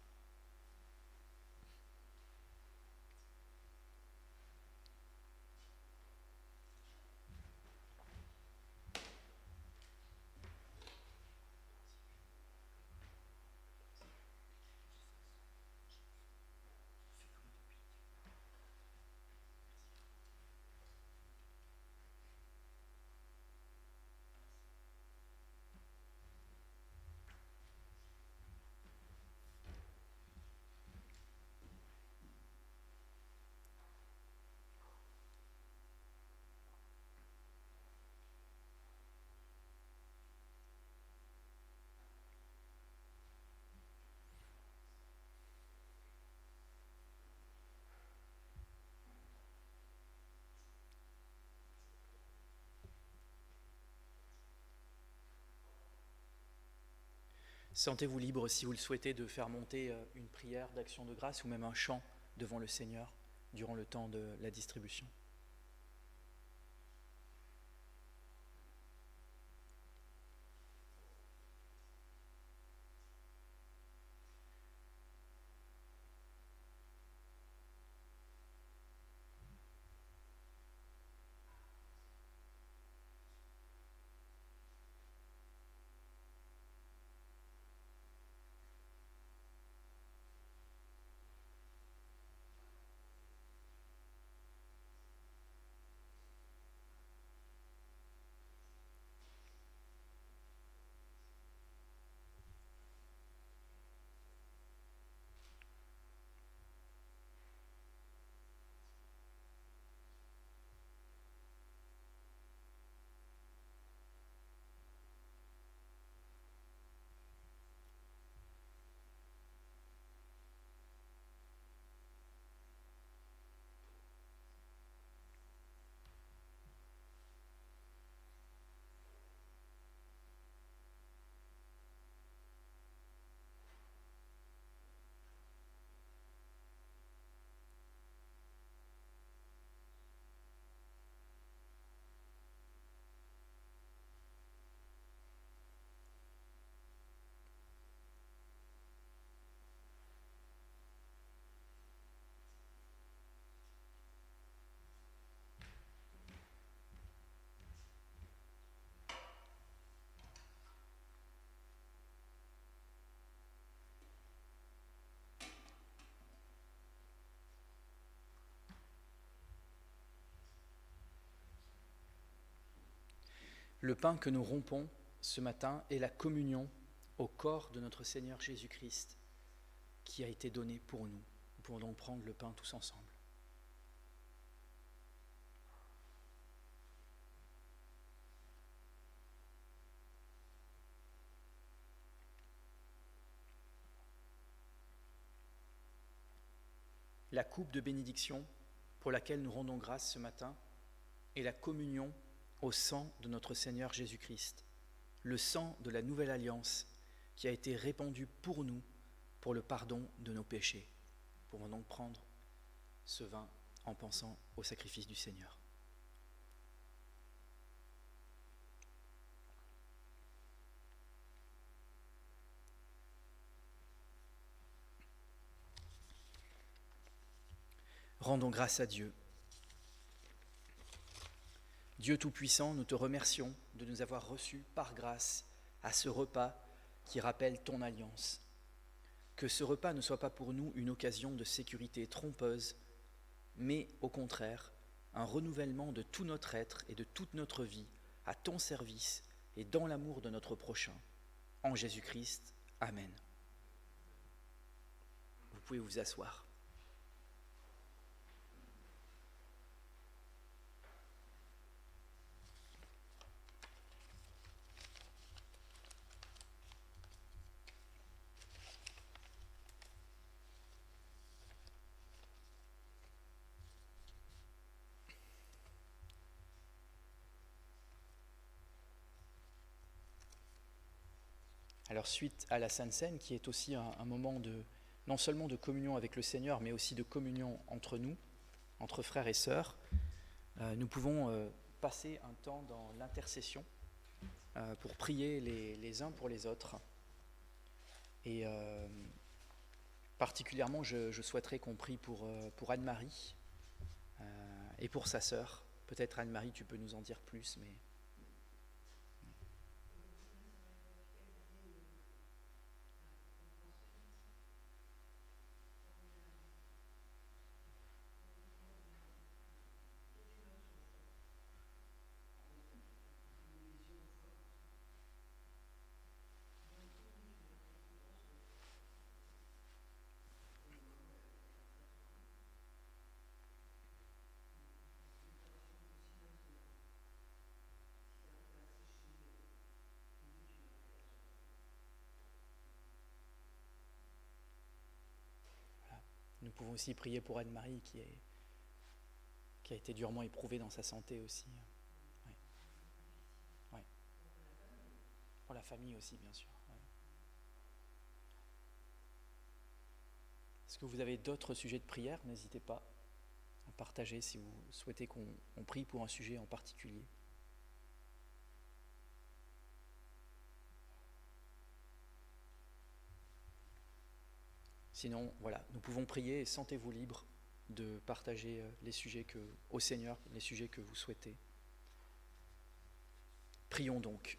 Sentez-vous libre, si vous le souhaitez, de faire monter une prière d'action de grâce ou même un chant devant le Seigneur durant le temps de la distribution. Le pain que nous rompons ce matin est la communion au corps de notre Seigneur Jésus-Christ qui a été donné pour nous. Nous pouvons donc prendre le pain tous ensemble. La coupe de bénédiction pour laquelle nous rendons grâce ce matin est la communion au sang de notre Seigneur Jésus-Christ, le sang de la nouvelle alliance qui a été répandu pour nous pour le pardon de nos péchés. Nous pouvons donc prendre ce vin en pensant au sacrifice du Seigneur. Rendons grâce à Dieu. Dieu Tout-Puissant, nous te remercions de nous avoir reçus par grâce à ce repas qui rappelle ton alliance. Que ce repas ne soit pas pour nous une occasion de sécurité trompeuse, mais au contraire, un renouvellement de tout notre être et de toute notre vie à ton service et dans l'amour de notre prochain. En Jésus-Christ, Amen. Vous pouvez vous asseoir. Alors suite à la Sainte Seine, qui est aussi un moment non seulement de communion avec le Seigneur, mais aussi de communion entre nous, entre frères et sœurs, nous pouvons passer un temps dans l'intercession pour prier les uns pour les autres. Et particulièrement, je souhaiterais qu'on prie pour Anne-Marie et pour sa sœur. Peut-être Anne-Marie, tu peux nous en dire plus, mais... Nous pouvons aussi prier pour Anne-Marie qui a été durement éprouvée dans sa santé aussi. Ouais. Ouais. Pour la famille aussi, bien sûr. Ouais. Est-ce que vous avez d'autres sujets de prière? N'hésitez pas à partager si vous souhaitez qu'on prie pour un sujet en particulier. Sinon, voilà, nous pouvons prier et sentez-vous libre de partager les sujets au Seigneur, les sujets que vous souhaitez. Prions donc.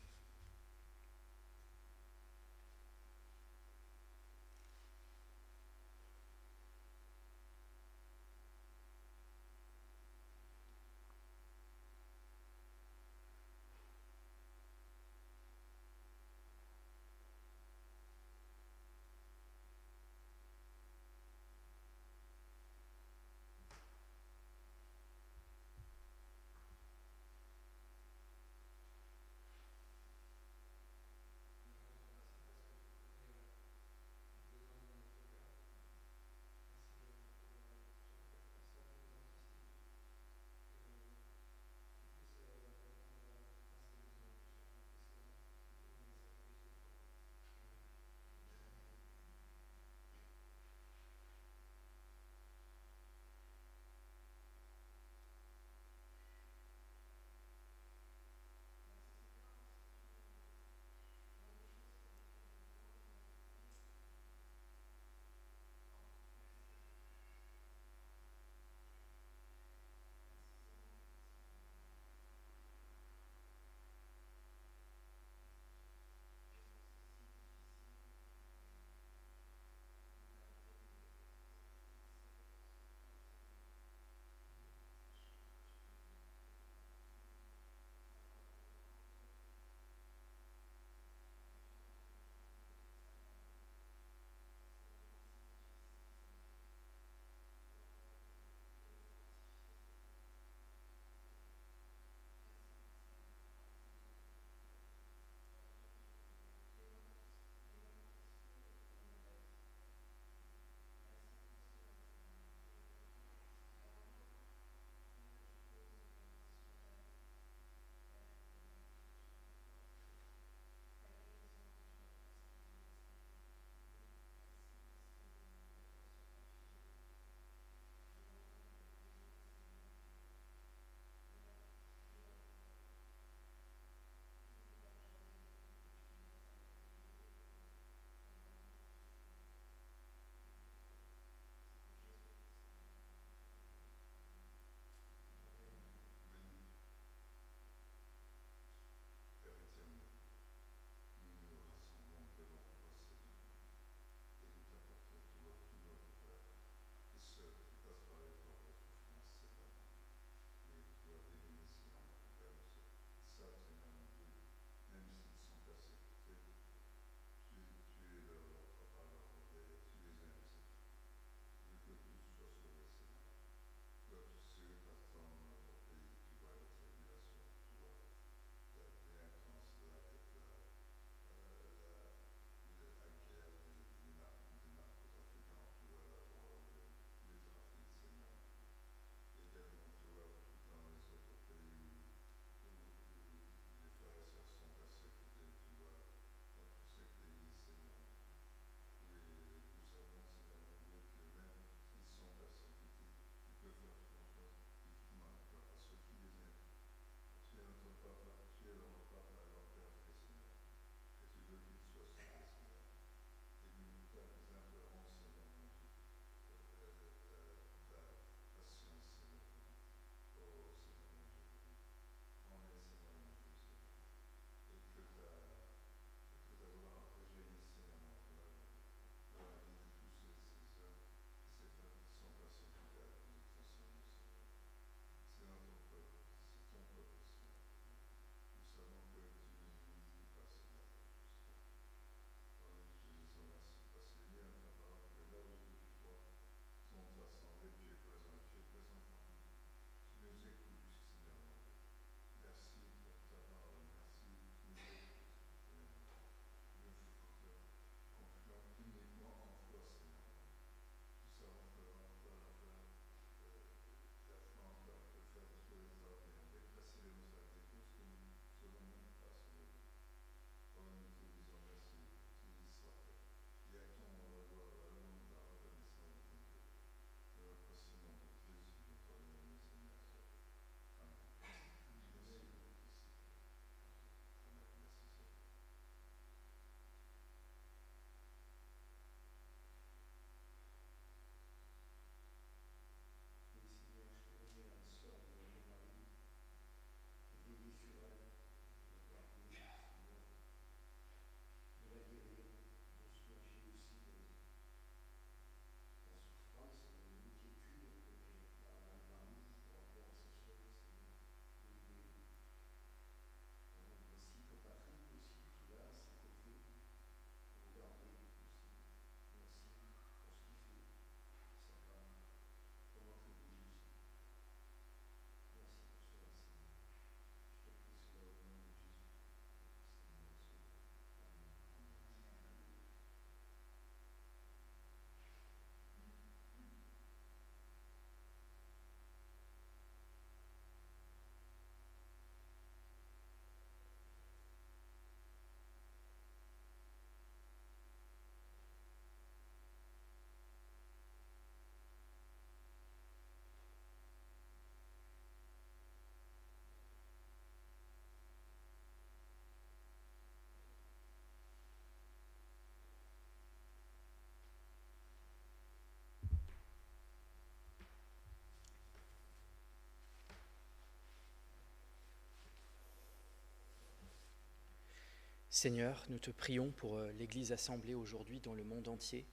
Seigneur, nous te prions pour l'Église assemblée aujourd'hui dans le monde entier,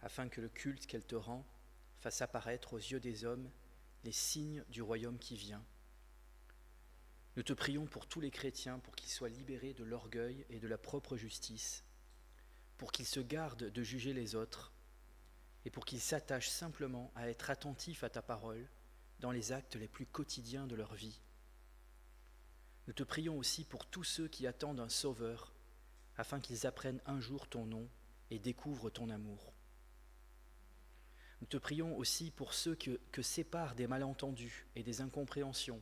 afin que le culte qu'elle te rend fasse apparaître aux yeux des hommes les signes du royaume qui vient. Nous te prions pour tous les chrétiens, pour qu'ils soient libérés de l'orgueil et de la propre justice, pour qu'ils se gardent de juger les autres, et pour qu'ils s'attachent simplement à être attentifs à ta parole dans les actes les plus quotidiens de leur vie. Nous te prions aussi pour tous ceux qui attendent un sauveur, afin qu'ils apprennent un jour ton nom et découvrent ton amour. Nous te prions aussi pour ceux que séparent des malentendus et des incompréhensions,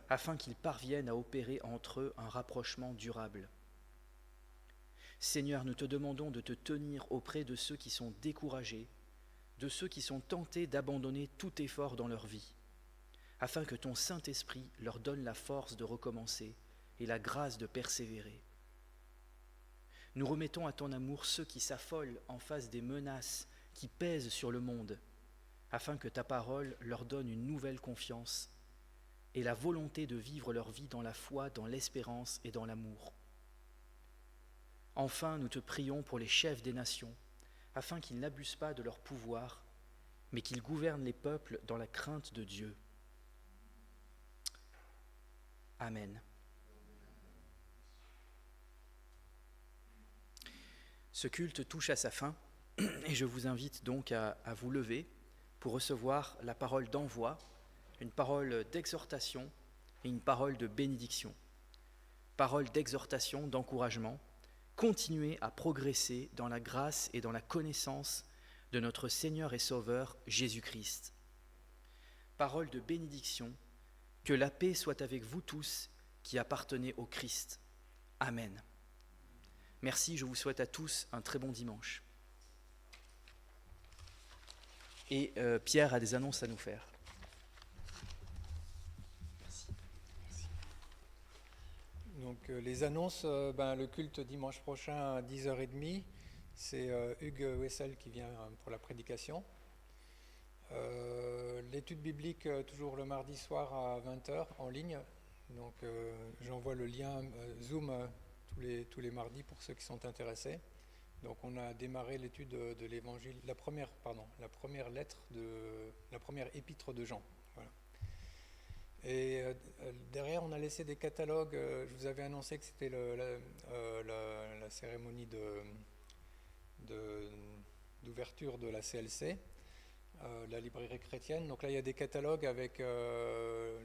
afin qu'ils parviennent à opérer entre eux un rapprochement durable. Seigneur, nous te demandons de te tenir auprès de ceux qui sont découragés, de ceux qui sont tentés d'abandonner tout effort dans leur vie, afin que ton Saint-Esprit leur donne la force de recommencer et la grâce de persévérer. Nous remettons à ton amour ceux qui s'affolent en face des menaces qui pèsent sur le monde, afin que ta parole leur donne une nouvelle confiance et la volonté de vivre leur vie dans la foi, dans l'espérance et dans l'amour. Enfin, nous te prions pour les chefs des nations, afin qu'ils n'abusent pas de leur pouvoir, mais qu'ils gouvernent les peuples dans la crainte de Dieu. Amen. Ce culte touche à sa fin, et je vous invite donc à vous lever pour recevoir la parole d'envoi, une parole d'exhortation et une parole de bénédiction. Parole d'exhortation, d'encouragement. Continuez à progresser dans la grâce et dans la connaissance de notre Seigneur et Sauveur Jésus-Christ. Parole de bénédiction. Que la paix soit avec vous tous qui appartenez au Christ. Amen. Merci, je vous souhaite à tous un très bon dimanche. Et Pierre a des annonces à nous faire. Merci. Donc les annonces, le culte dimanche prochain à 10h30, c'est Hugues Wessel qui vient pour la prédication. L'étude biblique toujours le mardi soir à 20h en ligne. Donc j'envoie le lien Zoom tous les mardis pour ceux qui sont intéressés. Donc on a démarré l'étude de l'évangile, la première épître de Jean. Voilà. Et derrière, on a laissé des catalogues. Je vous avais annoncé que c'était la cérémonie d'ouverture de la CLC, la librairie chrétienne. Donc là, il y a des catalogues avec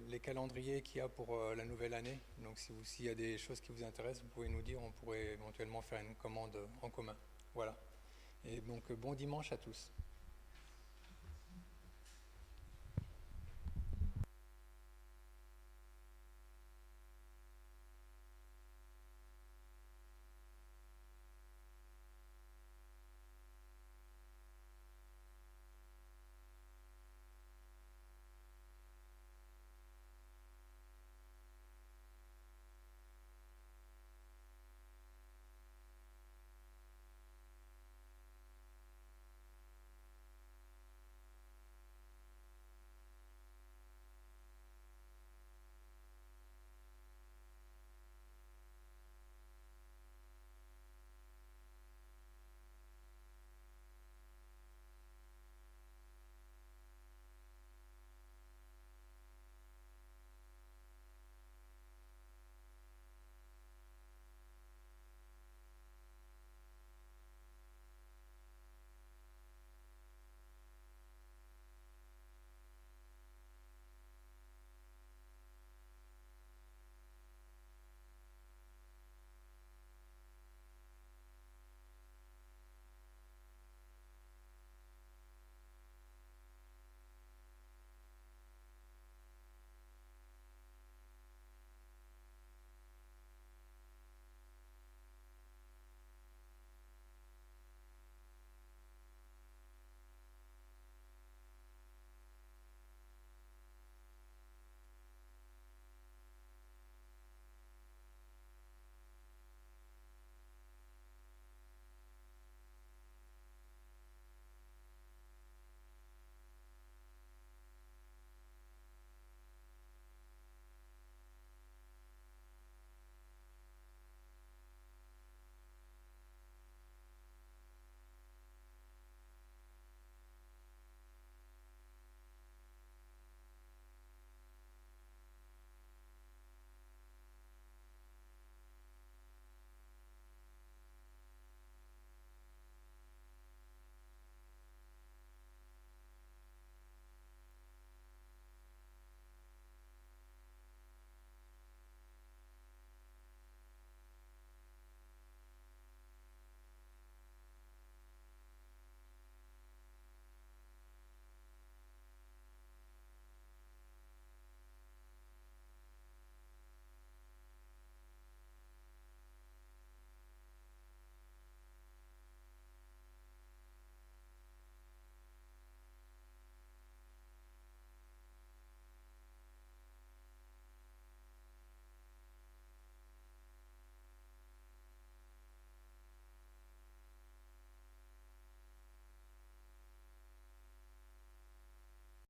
les calendriers qu'il y a pour la nouvelle année. Donc s'il y a des choses qui vous intéressent, vous pouvez nous dire. On pourrait éventuellement faire une commande en commun. Voilà. Et donc, bon dimanche à tous.